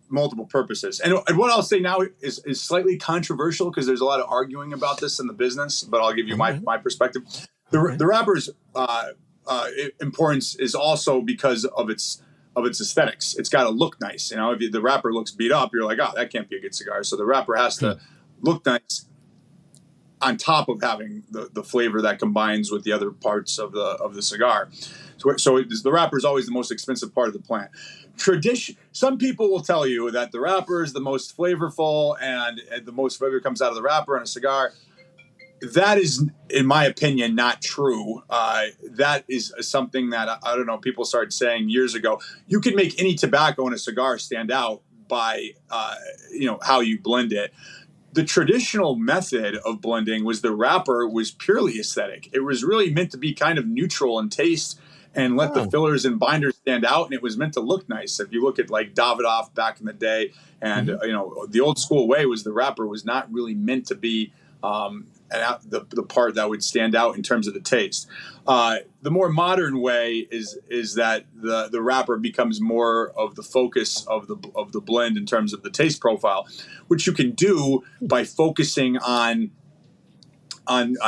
multiple purposes. And what I'll say now is slightly controversial because there's a lot of arguing about this in the business, but I'll give you my perspective. The wrapper's importance is also because of its aesthetics. It's got to look nice. If the wrapper looks beat up, you're like, that can't be a good cigar. So the wrapper has to look nice on top of having the flavor that combines with the other parts of the cigar. So the wrapper is always the most expensive part of the plant. Some people will tell you that the wrapper is the most flavorful and the most flavor comes out of the wrapper in a cigar. That is, in my opinion, not true. That is something that, I don't know, people started saying years ago. You can make any tobacco in a cigar stand out by, how you blend it. The traditional method of blending was the wrapper was purely aesthetic. It was really meant to be kind of neutral in taste and let the fillers and binders stand out, and it was meant to look nice. If you look at like Davidoff back in the day, and the old school way was the wrapper was not really meant to be the part that would stand out in terms of the taste. The more modern way is that the wrapper becomes more of the focus of the blend in terms of the taste profile, which you can do by focusing on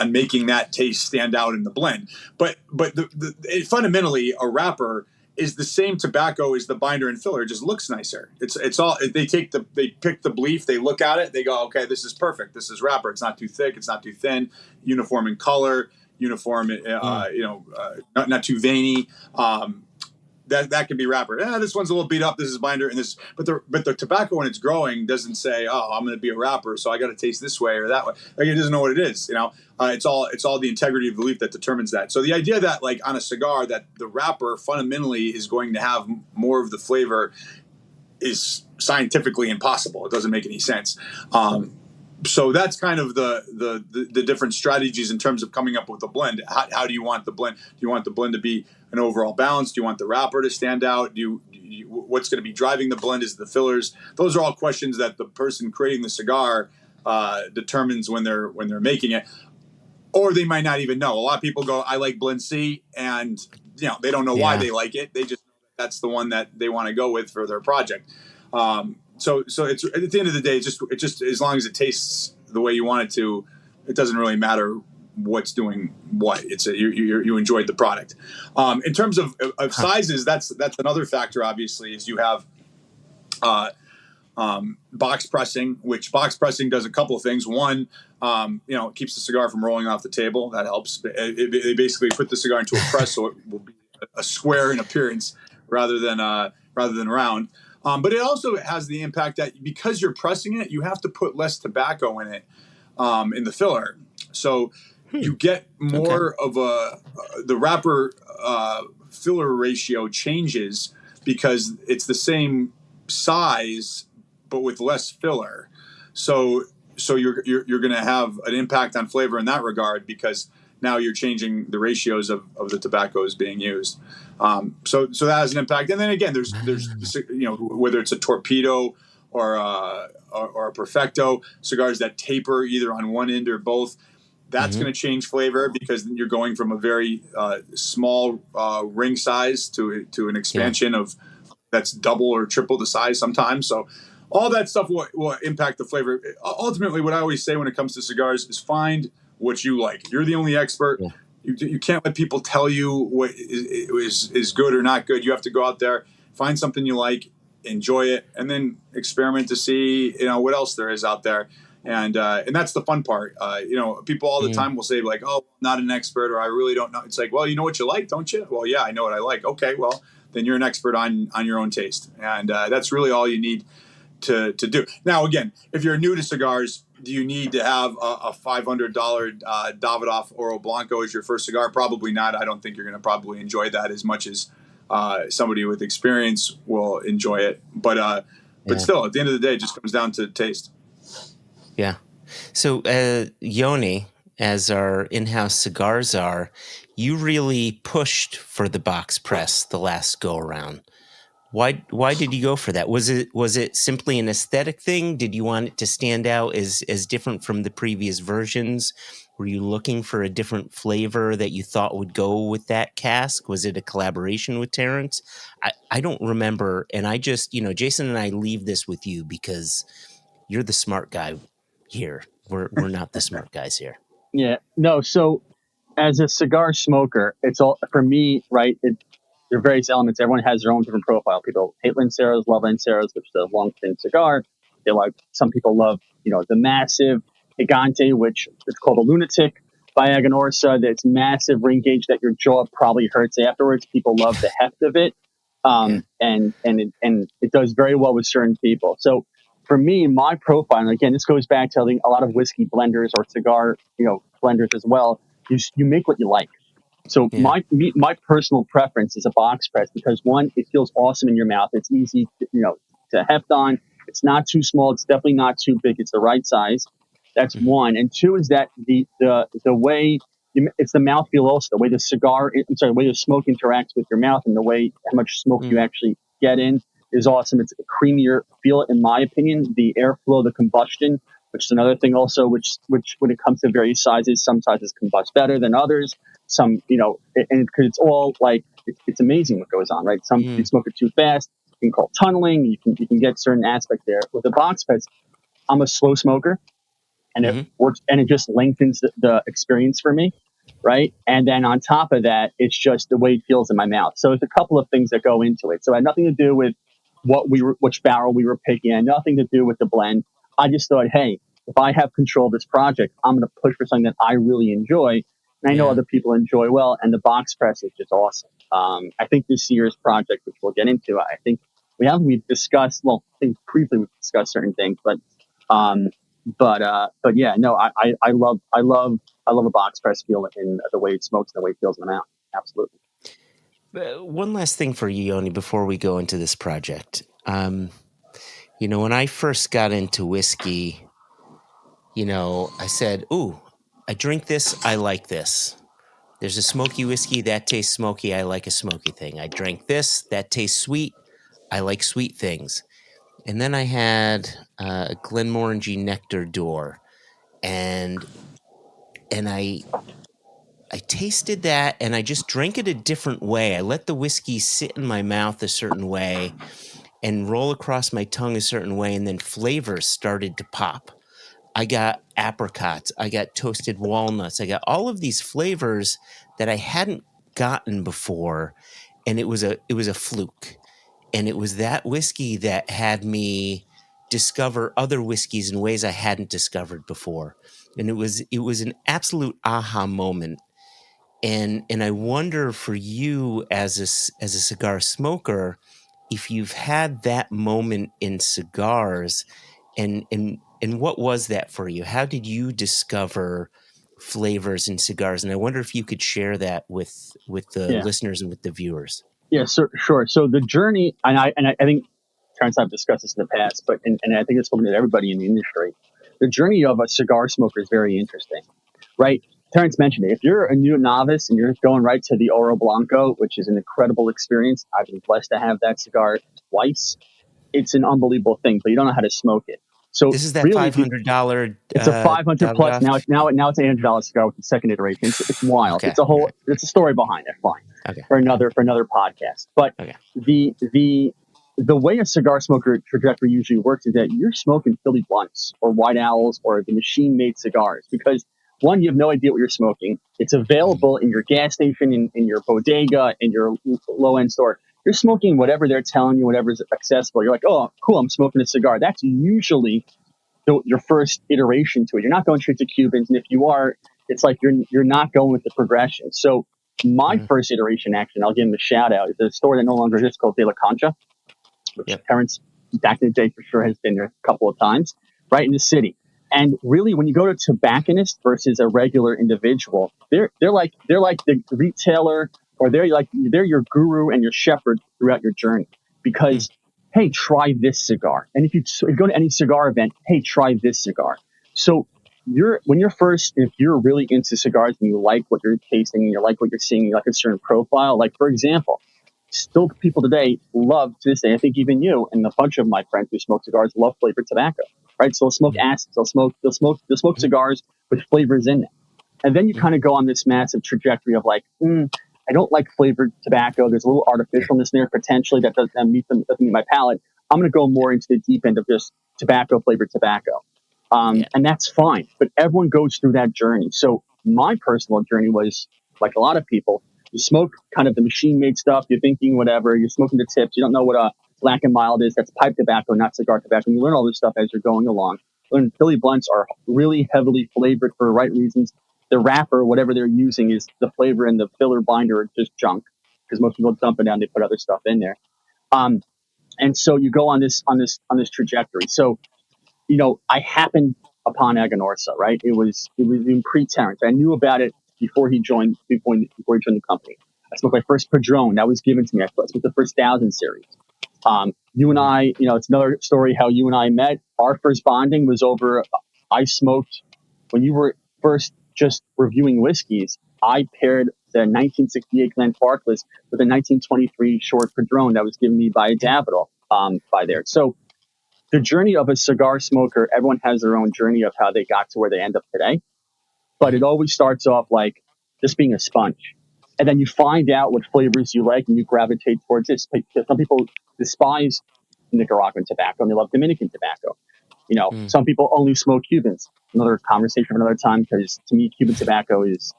making that taste stand out in the blend. But fundamentally, a wrapper is the same tobacco as the binder and filler. It just looks nicer. It's all they pick the leaf, they look at it, they go, okay, this is perfect. This is wrapper. It's not too thick, it's not too thin, uniform in color, uniform, not too veiny. That can be wrapper. This one's a little beat up. This is binder, and this. But the tobacco when it's growing doesn't say, I'm going to be a wrapper, so I got to taste this way or that way. Like it doesn't know what it is. It's all the integrity of the leaf that determines that. So the idea that like on a cigar that the wrapper fundamentally is going to have more of the flavor is scientifically impossible. It doesn't make any sense. So that's kind of the different strategies in terms of coming up with a blend. How do you want the blend? Do you want the blend to be an overall balance? Do you want the wrapper to stand out? What's going to be driving the blend is the fillers. Those are all questions that the person creating the cigar determines when they're making it, or they might not even know. A lot of people go, "I like blend C," and they don't know why they like it. They just that's the one that they want to go with for their project. So it's at the end of the day, it just as long as it tastes the way you want it to, it doesn't really matter what's doing what. It's you enjoyed the product. In terms of sizes, that's another factor. Obviously, is you have box pressing, which box pressing does a couple of things. One, it keeps the cigar from rolling off the table. That helps. They basically put the cigar into a press, so it will be a square in appearance rather than round. But it also has the impact that because you're pressing it, you have to put less tobacco in it in the filler. So you get more of the wrapper filler ratio changes because it's the same size but with less filler. So you're going to have an impact on flavor in that regard because now you're changing the ratios of the tobaccos being used. So that has an impact. And then again, there's whether it's a torpedo or a perfecto, cigars that taper either on one end or both, that's going to change flavor because you're going from a very small ring size to an expansion of that's double or triple the size sometimes. So all that stuff will impact the flavor. Ultimately, what I always say when it comes to cigars is find what you like. You're the only expert. Yeah. You can't let people tell you what is good or not good. You have to go out there, find something you like, enjoy it, and then experiment to see what else there is out there. And that's the fun part. People all the time will say like, "Oh, not an expert," or "I really don't know." It's like, well, you know what you like, don't you? Well, yeah, I know what I like. Okay, well, then you're an expert on your own taste, and that's really all you need to do. Now, again, if you're new to cigars, do you need to have a $500 Davidoff Oro Blanco as your first cigar? Probably not. I don't think you're going to probably enjoy that as much as somebody with experience will enjoy it. But still, at the end of the day, it just comes down to taste. Yeah. So, Yoni, as our in-house cigar czar, you really pushed for the box press the last go around. Why did you go for that? Was it simply an aesthetic thing? Did you want it to stand out as different from the previous versions? Were you looking for a different flavor that you thought would go with that cask? Was it a collaboration with Terence? I don't remember. And I just, Jason and I leave this with you because you're the smart guy here. We're not the smart guys here. Yeah. No. So as a cigar smoker, it's all for me, right? There are various elements. Everyone has their own different profile. People hate Lanceros, love Lanceros, which is a long thin cigar. Some people love, the massive Gigante, which is called a lunatic by Aganorsa. That's massive ring gauge that your jaw probably hurts afterwards. People love the heft of it. And it does very well with certain people. So for me, my profile, and again, this goes back to a lot of whiskey blenders or cigar, blenders as well. You make what you like. So my personal preference is a box press because one, it feels awesome in your mouth. It's easy, to heft on. It's not too small. It's definitely not too big. It's the right size. That's one. And two is that the way it's the mouthfeel also, the way the way the smoke interacts with your mouth and the way how much smoke you actually get in is awesome. It's a creamier feel, in my opinion. The airflow, the combustion, which is another thing also, which when it comes to various sizes, some sizes combust better than others. Some, and because it's all like, it's amazing what goes on, right? Some you smoke it too fast, you can call tunneling, you can get certain aspects there. With the box press, I'm a slow smoker, and it works, and it just lengthens the experience for me, right? And then on top of that, it's just the way it feels in my mouth. So it's a couple of things that go into it. So it had nothing to do with which barrel we were picking, and nothing to do with the blend. I just thought, hey, if I have control of this project, I'm going to push for something that I really enjoy. And I know other people enjoy well, and the box press is just awesome. I think this year's project, which we'll get into, I think we've discussed, well, I think briefly we've discussed certain things, but yeah, no, I love a box press feel in the way it smokes and the way it feels in the mouth. Absolutely. One last thing for you, Yoni, before we go into this project. When I first got into whiskey, I said, ooh, I drink this, I like this. There's a smoky whiskey, that tastes smoky, I like a smoky thing. I drank this, that tastes sweet, I like sweet things. And then I had a Glenmorangie Nectar D'Or, and I tasted that, and I just drank it a different way. I let the whiskey sit in my mouth a certain way and roll across my tongue a certain way, and then flavors started to pop. I got apricots, I got toasted walnuts, I got all of these flavors that I hadn't gotten before, and it was a fluke. And it was that whiskey that had me discover other whiskeys in ways I hadn't discovered before. And it was an absolute aha moment. And I wonder for you as a cigar smoker, if you've had that moment in cigars, and what was that for you? How did you discover flavors in cigars? And I wonder if you could share that with the listeners and with the viewers. Yeah, sure. So the journey, and I think Terence and I have discussed this in the past, but and I think it's spoken to everybody in the industry. The journey of a cigar smoker is very interesting, right? Terence mentioned it. If you're a new novice and you're going right to the Oro Blanco, which is an incredible experience, I've been blessed to have that cigar twice. It's an unbelievable thing, but you don't know how to smoke it. So this is that really, $500. It's a 500 plus. Now it's $800 cigar with the second iteration. It's wild. Okay. It's a whole. It's a story behind it. Fine. Okay. For another podcast. But the way a cigar smoker trajectory usually works is that you're smoking Philly blunts or White Owls or the machine made cigars because one, you have no idea what you're smoking. It's available in your gas station, in your bodega, in your low end store. You're smoking whatever they're telling you, whatever's accessible. You're like, oh, cool, I'm smoking a cigar. That's usually your first iteration to it. You're not going straight to Cubans, and if you are, it's like you're not going with the progression. So my first iteration, actually, and I'll give him a shout out, is a store that no longer exists called De La Concha, which Terence back in the day for sure has been there a couple of times, right in the city. And really, when you go to tobacconist versus a regular individual, they're like the retailer, or they're your guru and your shepherd throughout your journey. Because hey, try this cigar. And if you go to any cigar event, hey, try this cigar. So if you're really into cigars and you like what you're tasting and you like what you're seeing, you like a certain profile, like for example, still people today love to this day, I think even you and a bunch of my friends who smoke cigars love flavored tobacco, right? So they'll smoke acids, they'll smoke cigars with flavors in them. And then you kind of go on this massive trajectory of like, I don't like flavored tobacco. There's a little artificialness there potentially that doesn't meet my palate. I'm going to go more into the deep end of just flavored tobacco. And that's fine. But everyone goes through that journey. So my personal journey was like a lot of people. You smoke kind of the machine-made stuff. You're thinking whatever. You're smoking the tips. You don't know what a black and mild is. That's pipe tobacco, not cigar tobacco. And you learn all this stuff as you're going along. And Philly blunts are really heavily flavored for the right reasons. The wrapper, whatever they're using, is the flavor, and the filler binder are just junk because most people dump it down. They put other stuff in there. And so you go on this trajectory. So, I happened upon Aganorsa, right? It was in pre-Terence. I knew about it before he joined the company. I smoked my first Padron. That was given to me. I smoked the first 1000 series. You and I, it's another story how you and I met. Our first bonding was over. I smoked when you were first just reviewing whiskeys. I paired the 1968 Glen Farkless with a 1923 short Padron that was given me by Davidoff by there. So the journey of a cigar smoker, everyone has their own journey of how they got to where they end up today. But it always starts off like just being a sponge. And then you find out what flavors you like and you gravitate towards it. Some people despise Nicaraguan tobacco and they love Dominican tobacco. Some people only smoke Cubans. Another conversation for another time, because to me, Cuban tobacco is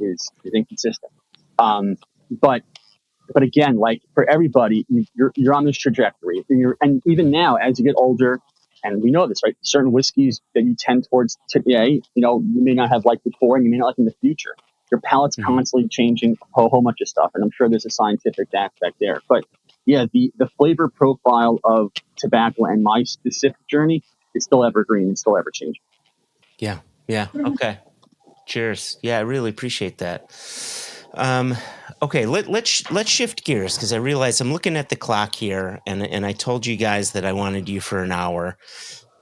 inconsistent. But again, like for everybody, you're on this trajectory. And even now, as you get older, and we know this, right? Certain whiskeys that you tend towards today, you may not have liked before, and you may not like in the future. Your palate's constantly changing a whole bunch of stuff, and I'm sure there's a scientific aspect there. But yeah, the flavor profile of tobacco and my specific journey is still evergreen and still ever changing. Yeah. Okay. Cheers. Yeah, I really appreciate that. Okay, let's shift gears, because I realize I'm looking at the clock here, and I told you guys that I wanted you for an hour,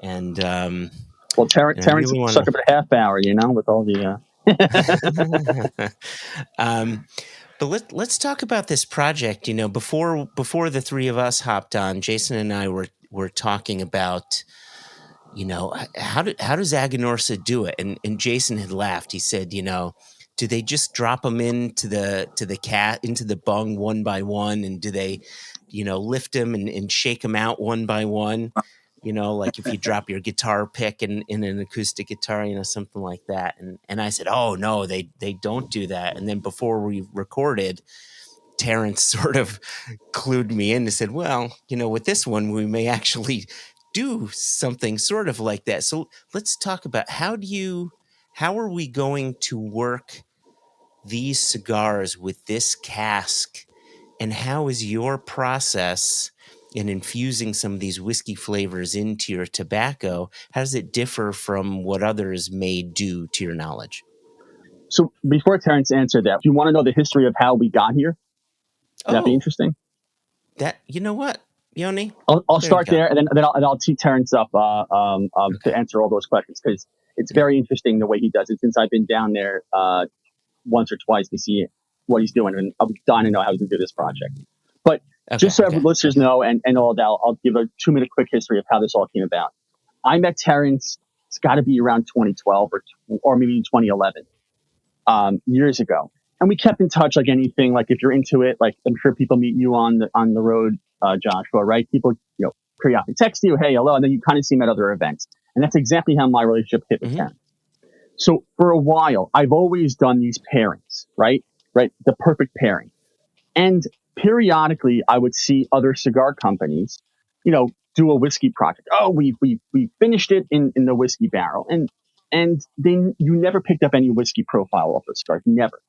and Terence really suck up a half hour, with all the. But let's talk about this project. Before the three of us hopped on, Jason and I were talking about, how does Aganorsa do it? And Jason had laughed. He said, do they just drop them into the bung one by one, and do they, lift them and shake them out one by one? Like if you drop your guitar pick in an acoustic guitar, something like that. And I said, oh no, they don't do that. And then before we recorded, Terence sort of clued me in and said, well, with this one, we may actually do something sort of like that. So let's talk about how are we going to work these cigars with this cask, and how is your process in infusing some of these whiskey flavors into your tobacco? How does it differ from what others may do, to your knowledge? So before Terence answered that, do you want to know the history of how we got here? Would that be interesting? You know what, Yoni? I'll start there, and then I'll tee Terence up to answer all those questions, because it's very interesting the way he does it. Since I've been down there once or twice to see what he's doing, and I'm dying to know how he's going to do this project. But just so every listeners know, and all that, I'll give a 2-minute quick history of how this all came about. I met Terence. It's got to be around 2012 or maybe 2011, years ago. And we kept in touch like anything. Like if you're into it, like I'm sure people meet you on the road, Joshua, right? People, periodically text you, hey, hello, and then you kind of see him at other events. And that's exactly how my relationship hit with Terence. So for a while, I've always done these pairings, right? The perfect pairing. And periodically, I would see other cigar companies, do a whiskey project. Oh, we finished it in the whiskey barrel, and then you never picked up any whiskey profile off the cigar, never.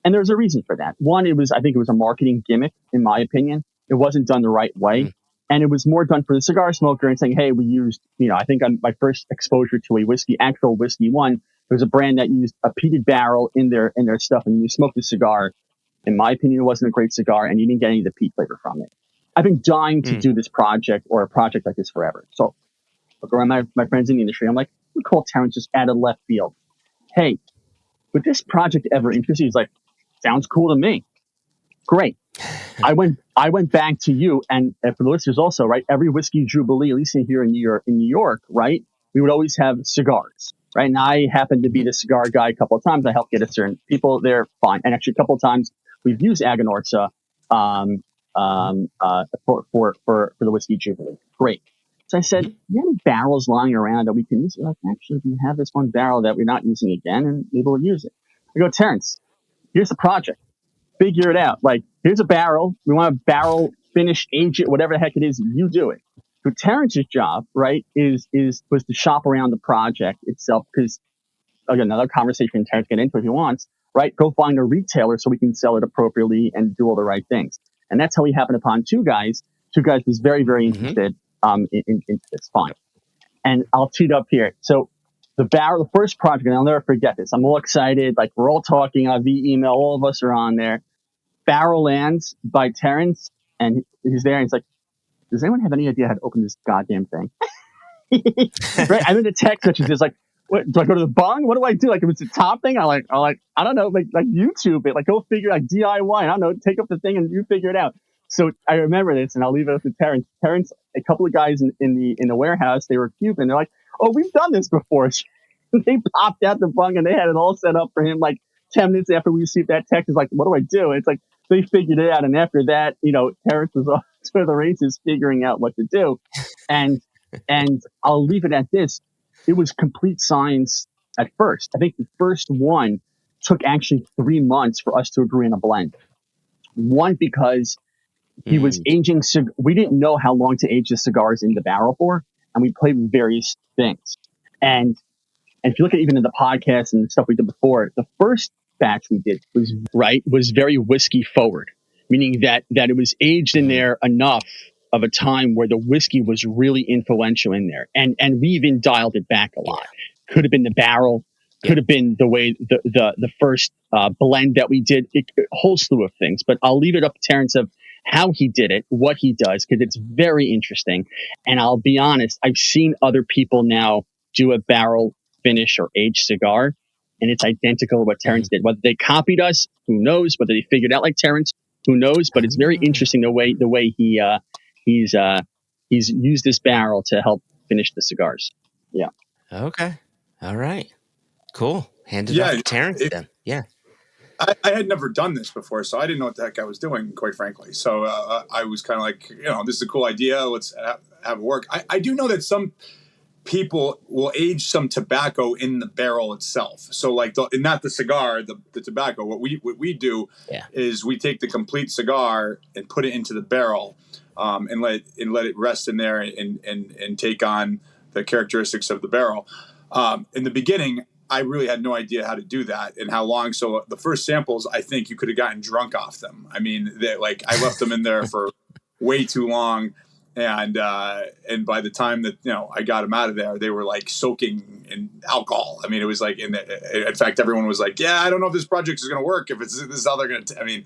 And there's a reason for that. One, I think it was a marketing gimmick, in my opinion. It wasn't done the right way. And it was more done for the cigar smoker and saying, hey, we used, I think my first exposure to a whiskey, actual whiskey one, there was a brand that used a peated barrel in their stuff, and you smoked the cigar. In my opinion, it wasn't a great cigar, and you didn't get any of the peat flavor from it. I've been dying to do this project or a project like this forever. So look around my friends in the industry. I'm like, we call Terence just out of left field. Hey, would this project ever interest you? He's like, sounds cool to me. Great. I went back to you, and for the listeners also, right? Every whiskey jubilee, at least here in New York, right? We would always have cigars, right? And I happened to be the cigar guy a couple of times. I helped get a certain people there, fine. And actually, a couple of times we've used Aganorsa for the whiskey jubilee. Great. So I said, you have any barrels lying around that we can use? Like, actually, we have this one barrel that we're not using again, and maybe we'll use it. I go, Terence, here's the project. Figure it out. Like, here's a barrel. We want a barrel, finish, age it, whatever the heck it is. You do it. So Terence's job, right, was to shop around the project itself, because again, another conversation Terence can get into if he wants, right? Go find a retailer so we can sell it appropriately and do all the right things. And that's how we happened upon two guys. Two guys was very, very interested in this. Fine. And I'll tee it up here. So the first project, and I'll never forget this. I'm all excited. Like, we're all talking via email. All of us are on there. Barrel lands by Terence, and he's there, and he's like, does anyone have any idea how to open this goddamn thing? Right? I'm in the text message. It's like, what, do I go to the bung? What do I do? Like, if it's the top thing, I'm like, I don't know, like YouTube it, like go figure, like DIY. I don't know, take up the thing and you figure it out. So I remember this, and I'll leave it up to Terence. Terence, a couple of guys in the warehouse, they were Cuban. They're like, oh, we've done this before. They popped out the bung and they had it all set up for him. Like 10 minutes after we received that text, it's like, what do I do? It's like, they figured it out. And after that, Terence was off to the races figuring out what to do. And I'll leave it at this. It was complete science at first. I think the first one took actually 3 months for us to agree on a blend. One, because he was aging. We didn't know how long to age the cigars in the barrel for. And we played with various things. And if you look at even in the podcast and the stuff we did before, the first batch we did was very whiskey forward, meaning that it was aged in there enough of a time where the whiskey was really influential in there. And we even dialed it back a lot. Could have been the barrel, could have been the way the first blend that we did, a whole slew of things. But I'll leave it up to Terence of how he did it, what he does, because it's very interesting. And I'll be honest, I've seen other people now do a barrel finish or aged cigar, and it's identical to what Terence did. Whether they copied us, who knows? Whether they figured out like Terence, who knows? But it's very interesting the way he's used this barrel to help finish the cigars. Yeah. Okay. All right. Cool. Hand it off to Terence then. Yeah. I had never done this before, so I didn't know what the heck I was doing, quite frankly. So I was kind of like, this is a cool idea. Let's have it work. I do know that some people will age some tobacco in the barrel itself. So like not the cigar, the tobacco. What we do is we take the complete cigar and put it into the barrel. and let it rest in there and take on the characteristics of the barrel. In the beginning, I really had no idea how to do that and how long. So the first samples, I think you could have gotten drunk off them. I mean, I left them in there for way too long. And by the time that, I got them out of there, they were like soaking in alcohol. I mean, it was like, in fact, everyone was like, yeah, I don't know if this project is going to work. If this is how they're going to,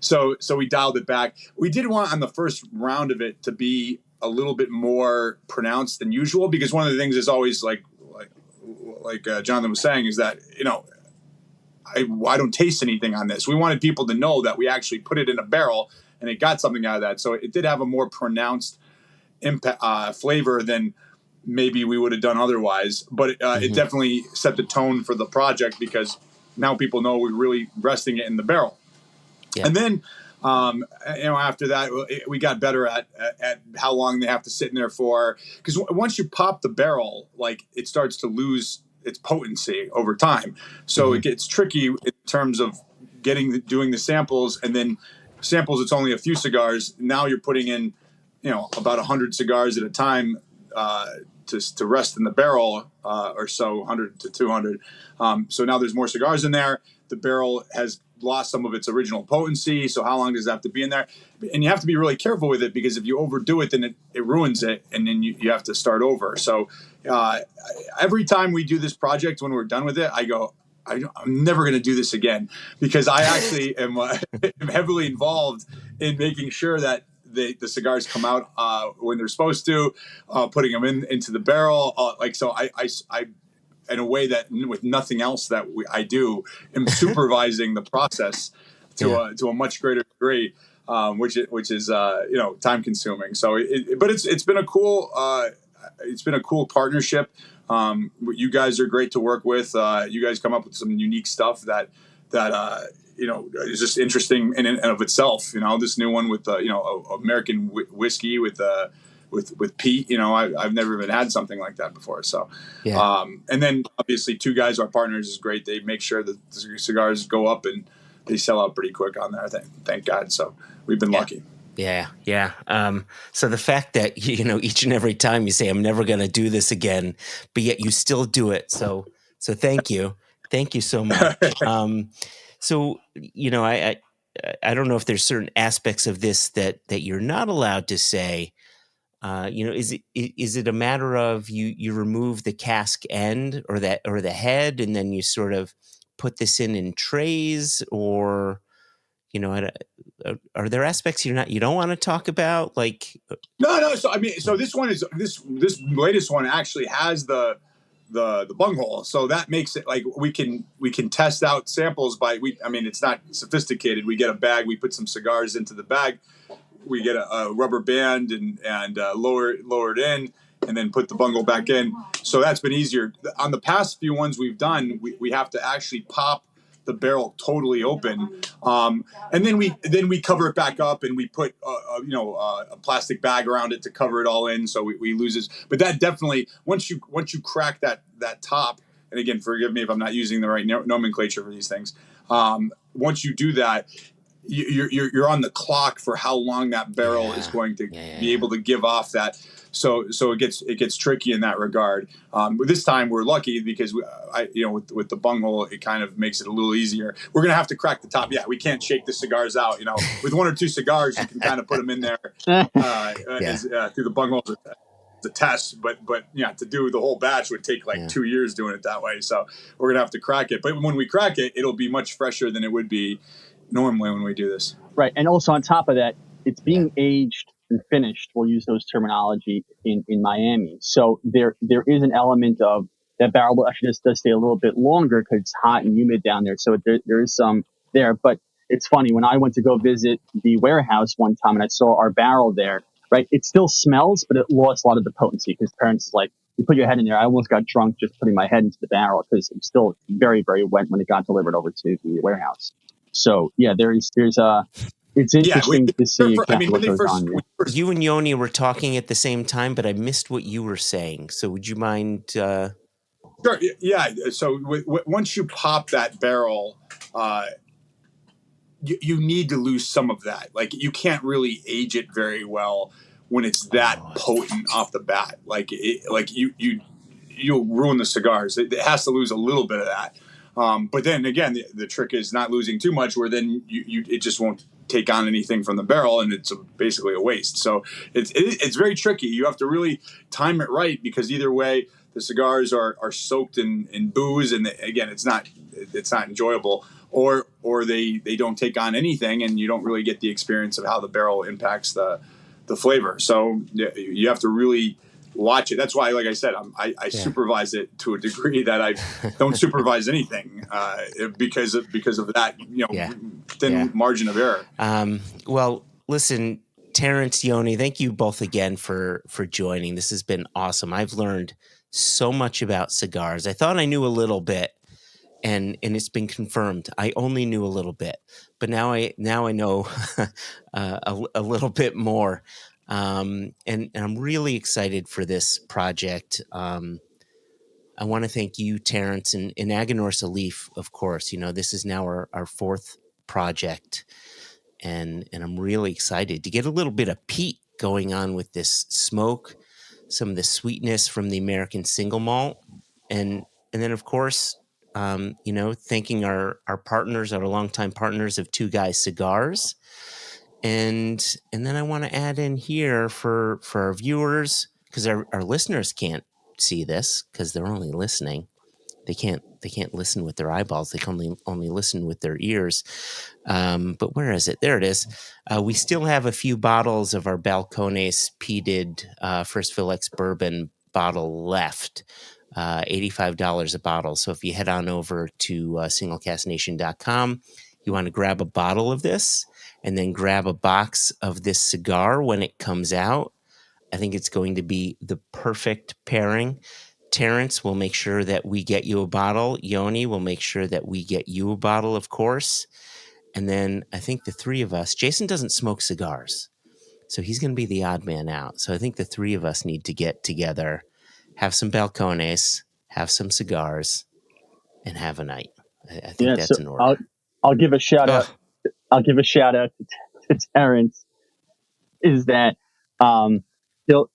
so we dialed it back. We did want on the first round of it to be a little bit more pronounced than usual, because one of the things is always like Jonathan was saying, is that, I don't taste anything on this. We wanted people to know that we actually put it in a barrel and it got something out of that. So it did have a more pronounced impact, flavor than maybe we would have done otherwise. But it definitely set the tone for the project, because now people know we're really resting it in the barrel. Yeah. And then, after that, we got better at how long they have to sit in there for. Because once you pop the barrel, it starts to lose its potency over time. So it gets tricky in terms of doing the samples, and then samples, it's only a few cigars. Now you're putting in, about 100 cigars at a time to rest in the barrel, or so, 100 to 200. So now there's more cigars in there. The barrel has lost some of its original potency. So how long does it have to be in there? And you have to be really careful with it, because if you overdo it, then it ruins it, and then you have to start over. So every time we do this project, when we're done with it, I go, I'm never going to do this again, because I actually am heavily involved in making sure that the cigars come out when they're supposed to, putting them into the barrel. So I in a way that with nothing else that I do, am supervising the process to a much greater degree, which is time consuming. So but it's been a cool partnership. You guys are great to work with. You guys come up with some unique stuff that is just interesting in and of itself. This new one with American whiskey with peat. I've never even had something like that before. So, and then obviously Two Guys, our partners, is great. They make sure that the cigars go up and they sell out pretty quick on there. Thank God. So we've been lucky. Yeah. So the fact that, each and every time you say, I'm never going to do this again, but yet you still do it. So thank you. Thank you so much. So, I don't know if there's certain aspects of this that you're not allowed to say. Is it a matter of you remove the cask end or the head, and then you sort of put this in trays, or are there aspects you don't want to talk about? No. So this one is this latest one actually has the bunghole, so that makes it we can test out samples it's not sophisticated. We get a bag, we put some cigars into the bag, we get a rubber band and lower it in, and then put the bunghole back in. So that's been easier. On the past few ones we've done, we have to actually pop the barrel totally open, and then we cover it back up, and we put a plastic bag around it to cover it all in, so we lose it. But that definitely, once you crack that top, and again, forgive me if I'm not using the right nomenclature for these things. Once you do that, you're on the clock for how long that barrel is going to be able to give off that. So it gets tricky in that regard. But this time we're lucky, because with the bunghole, it kind of makes it a little easier. We're gonna have to crack the top. Yeah, we can't shake the cigars out. With one or two cigars, you can kind of put them in there through the bunghole. The test, but to do the whole batch would take 2 years doing it that way. So we're gonna have to crack it. But when we crack it, it'll be much fresher than it would be normally when we do this. Right, and also on top of that, it's being aged and finished. We'll use those terminology in Miami. So there is an element of that barrel actually does stay a little bit longer because it's hot and humid down there. So there is some there. But it's funny, when I went to go visit the warehouse one time and I saw our barrel there, right? It still smells, but it lost a lot of the potency, because Terence is like, you put your head in there. I almost got drunk just putting my head into the barrel, because it's still very, very wet when it got delivered over to the warehouse. So it's interesting to see exactly what goes on here. You and Yoni were talking at the same time, but I missed what you were saying. So would you mind? Sure. Yeah. So once you pop that barrel, you need to lose some of that. Like, you can't really age it very well when it's that potent off the bat. Like, you'll ruin the cigars. It has to lose a little bit of that. But then again, the trick is not losing too much, where then it just won't take on anything from the barrel, and it's basically a waste. So it's very tricky. You have to really time it right, because either way, the cigars are soaked in booze, and again, it's not enjoyable, or they don't take on anything, and you don't really get the experience of how the barrel impacts the flavor. So you have to really watch it. That's why, like I said, I supervise it to a degree that I don't supervise anything because of that, thin margin of error. Well, listen, Terence, Yoni, thank you both again for joining. This has been awesome. I've learned so much about cigars. I thought I knew a little bit, and it's been confirmed. I only knew a little bit, but now I know a little bit more. And I'm really excited for this project. I want to thank you, Terence, and Aganorsa Leaf, of course. This is now our fourth project, and I'm really excited to get a little bit of peat going on with this smoke, some of the sweetness from the American single malt, and then, of course, thanking our partners, our longtime partners of Two Guys Cigars. And then I want to add in here for our viewers, because our listeners can't see this because they're only listening. They can't listen with their eyeballs. They can only listen with their ears. But where is it? There it is. We still have a few bottles of our Balcones peated First Fill X bourbon bottle left. $85 a bottle. So if you head on over to singlecastnation.com, you want to grab a bottle of this, and then grab a box of this cigar when it comes out. I think it's going to be the perfect pairing. Terence will make sure that we get you a bottle. Yoni will make sure that we get you a bottle, of course. And then I think the three of us, Jason doesn't smoke cigars, so he's going to be the odd man out. So I think the three of us need to get together, have some Balcones, have some cigars, and have a night. I think that's an order. I'll give a shout out. I'll give a shout out to Terence. Is that the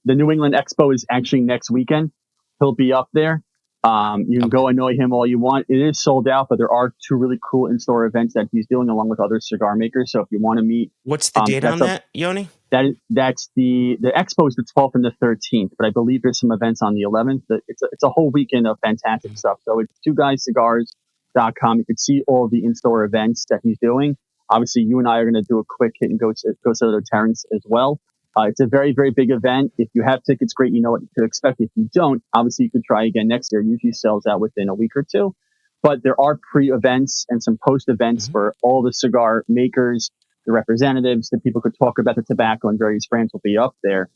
New England Expo is actually next weekend. He'll be up there. You can go annoy him all you want. It is sold out, but there are two really cool in-store events that he's doing along with other cigar makers. So if you want to meet, what's the date on that, Yoni? That's the Expo is the 12th and the 13th, but I believe there's some events on the 11th. It's a whole weekend of fantastic stuff. So it's twoguyscigars.com. You can see all the in-store events that he's doing. Obviously, you and I are going to do a quick hit and go to Terence as well. It's a very, very big event. If you have tickets, great. You know what to expect. If you don't, obviously, you could try again next year. It usually sells out within a week or two. But there are pre-events and some post-events for all the cigar makers, the representatives, the people could talk about the tobacco and various brands will be up there.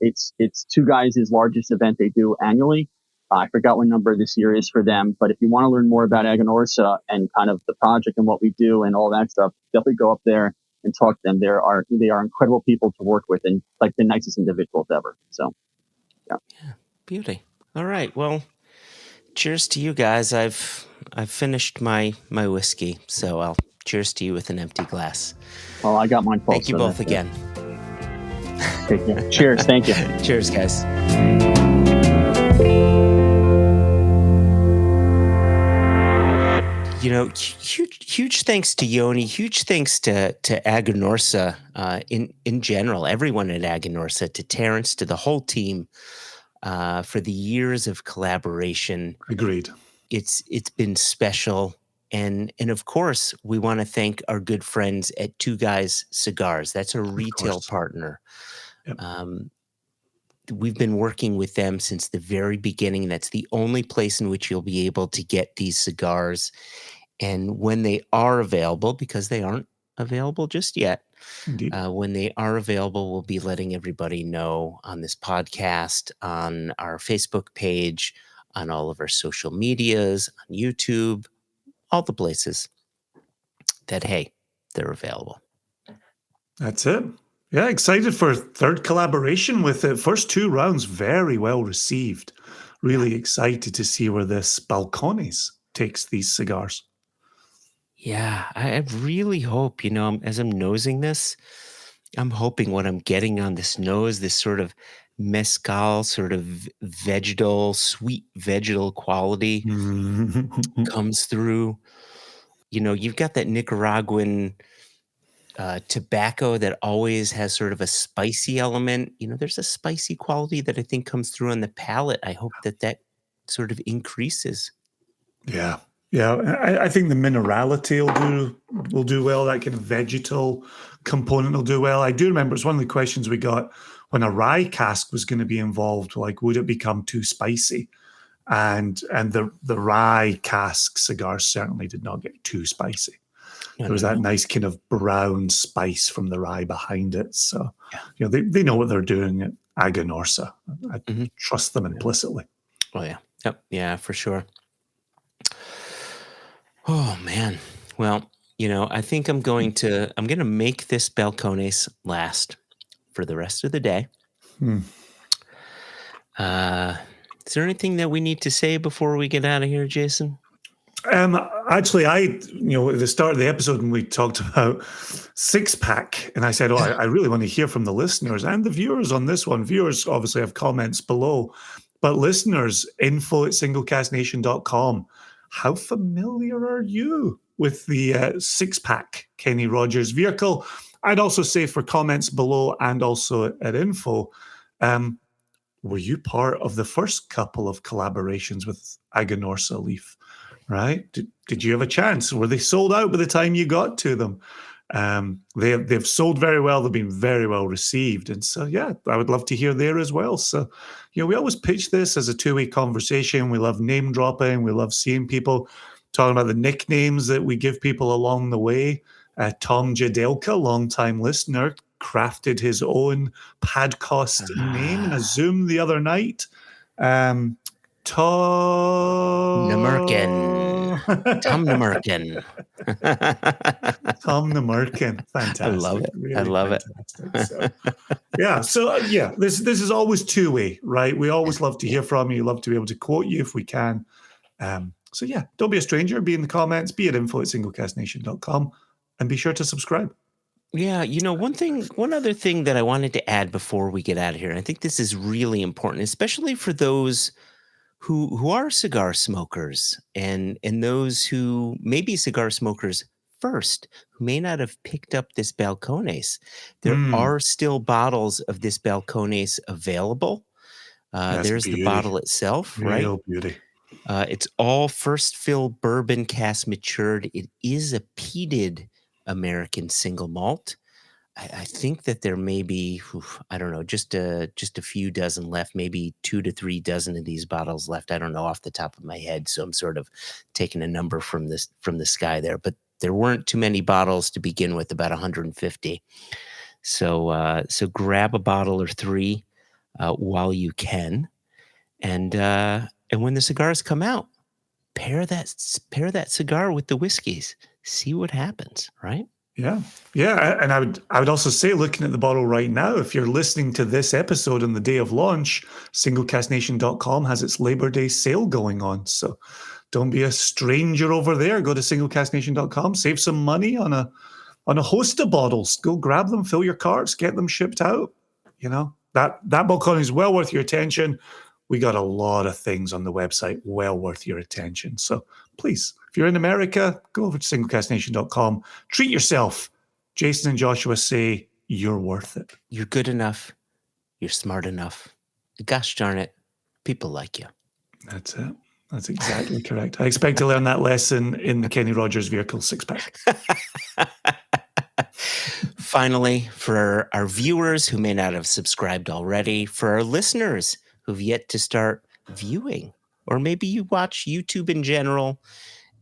It's Two Guys' largest event they do annually. I forgot what number this year is for them, but if you want to learn more about Aganorsa and kind of the project and what we do and all that stuff, definitely go up there and talk to them. They are incredible people to work with and like the nicest individuals ever. So, yeah, beauty. All right, well, cheers to you guys. I've finished my whiskey, so I'll cheers to you with an empty glass. Well, I got mine full. Thank you both again. Cheers. Thank you. Cheers, guys. Huge thanks to Yoni. Huge thanks to Aganorsa in general, everyone at Aganorsa, to Terence, to the whole team for the years of collaboration. Agreed. It's been special, and of course we want to thank our good friends at Two Guys Cigars. That's a retail partner. Yep. We've been working with them since the very beginning. That's the only place in which you'll be able to get these cigars. And when they are available, because they aren't available just yet, when they are available, we'll be letting everybody know on this podcast, on our Facebook page, on all of our social medias, on YouTube, all the places that, hey, they're available. That's it. Yeah, excited for third collaboration with it. First two rounds, very well received. Really excited to see where this Balcones takes these cigars. Yeah, I really hope, as I'm nosing this, I'm hoping what I'm getting on this nose, this sort of mezcal, sort of sweet vegetal quality comes through. You've got that Nicaraguan tobacco that always has sort of a spicy element. There's a spicy quality that I think comes through on the palate. I hope that sort of increases. Yeah. Yeah, I think the minerality will do well. That kind of vegetal component will do well. I do remember it's one of the questions we got when a rye cask was going to be involved. Like, would it become too spicy? And the rye cask cigar certainly did not get too spicy. There was that nice kind of brown spice from the rye behind it. So, they know what they're doing at Aganorsa. I trust them implicitly. Oh yeah, yep, yeah, for sure. Oh man. Well, I think I'm going to make this Balcones last for the rest of the day. Is there anything that we need to say before we get out of here, Jason? Actually, at the start of the episode when we talked about six pack, and I said, I really want to hear from the listeners and the viewers on this one. Viewers obviously have comments below, but listeners, info@singlecastnation.com. How familiar are you with the six pack Kenny Rogers vehicle? I'd also say for comments below and also at info, were you part of the first couple of collaborations with Aganorsa Leaf? Right? Did you have a chance? Were they sold out by the time you got to them? They've sold very well. They've been very well received. And so, yeah, I would love to hear there as well. So, we always pitch this as a two-way conversation. We love name dropping. We love seeing people talking about the nicknames that we give people along the way. Tom Jadelka, longtime listener, crafted his own podcast name in a Zoom the other night. Tom Namerkin. Tom Namerkin. Fantastic. I love it. Really I love fantastic. it. This is always two-way, right? We always love to hear from you. Love to be able to quote you if we can. Don't be a stranger. Be in the comments. Be at info@singlecastnation.com, and be sure to subscribe. Yeah, one other thing that I wanted to add before we get out of here, and I think this is really important, especially for those who are cigar smokers and those who may be cigar smokers first, who may not have picked up this Balcones. There are still bottles of this Balcones available. There's the bottle itself, right? Real beauty. It's all first fill bourbon cask matured. It is a peated American single malt. I think that there may be, I don't know, just a few dozen left, maybe 2 to 3 dozen of these bottles left. I don't know off the top of my head, so I'm sort of taking a number from the sky there. But there weren't too many bottles to begin with, about 150. So grab a bottle or 3 while you can, and when the cigars come out, pair that cigar with the whiskeys. See what happens, right? Yeah. And I would also say, looking at the bottle right now, if you're listening to this episode on the day of launch, singlecastnation.com has its Labor Day sale going on. So don't be a stranger over there. Go to singlecastnation.com, save some money on a host of bottles. Go grab them, fill your carts, get them shipped out. That balcony is well worth your attention. We got a lot of things on the website well worth your attention. So please, if you're in America, go over to singlecastnation.com. Treat yourself. Jason and Joshua say you're worth it. You're good enough. You're smart enough. Gosh darn it, people like you. That's it. That's exactly correct. I expect to learn that lesson in the Kenny Rogers vehicle 6-pack. Finally, for our viewers who may not have subscribed already, for our listeners who've yet to start viewing, or maybe you watch YouTube in general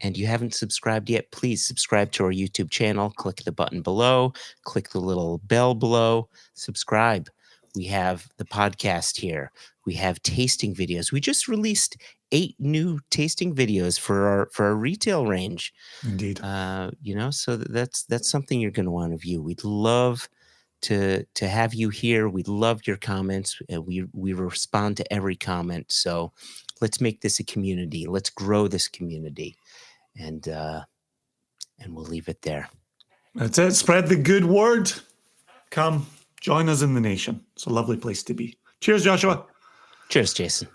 and you haven't subscribed yet, please subscribe to our YouTube channel. Click the button below, click the little bell below, subscribe. We have the podcast here. We have tasting videos. We just released 8 new tasting videos for our retail range. Indeed. So that's something you're going to want to view. We'd love to have you here. We love your comments. We respond to every comment. So let's make this a community. Let's grow this community. And And we'll leave it there. That's it. Spread the good word. Come, join us in the nation. It's a lovely place to be. Cheers, Joshua. Cheers, Jason.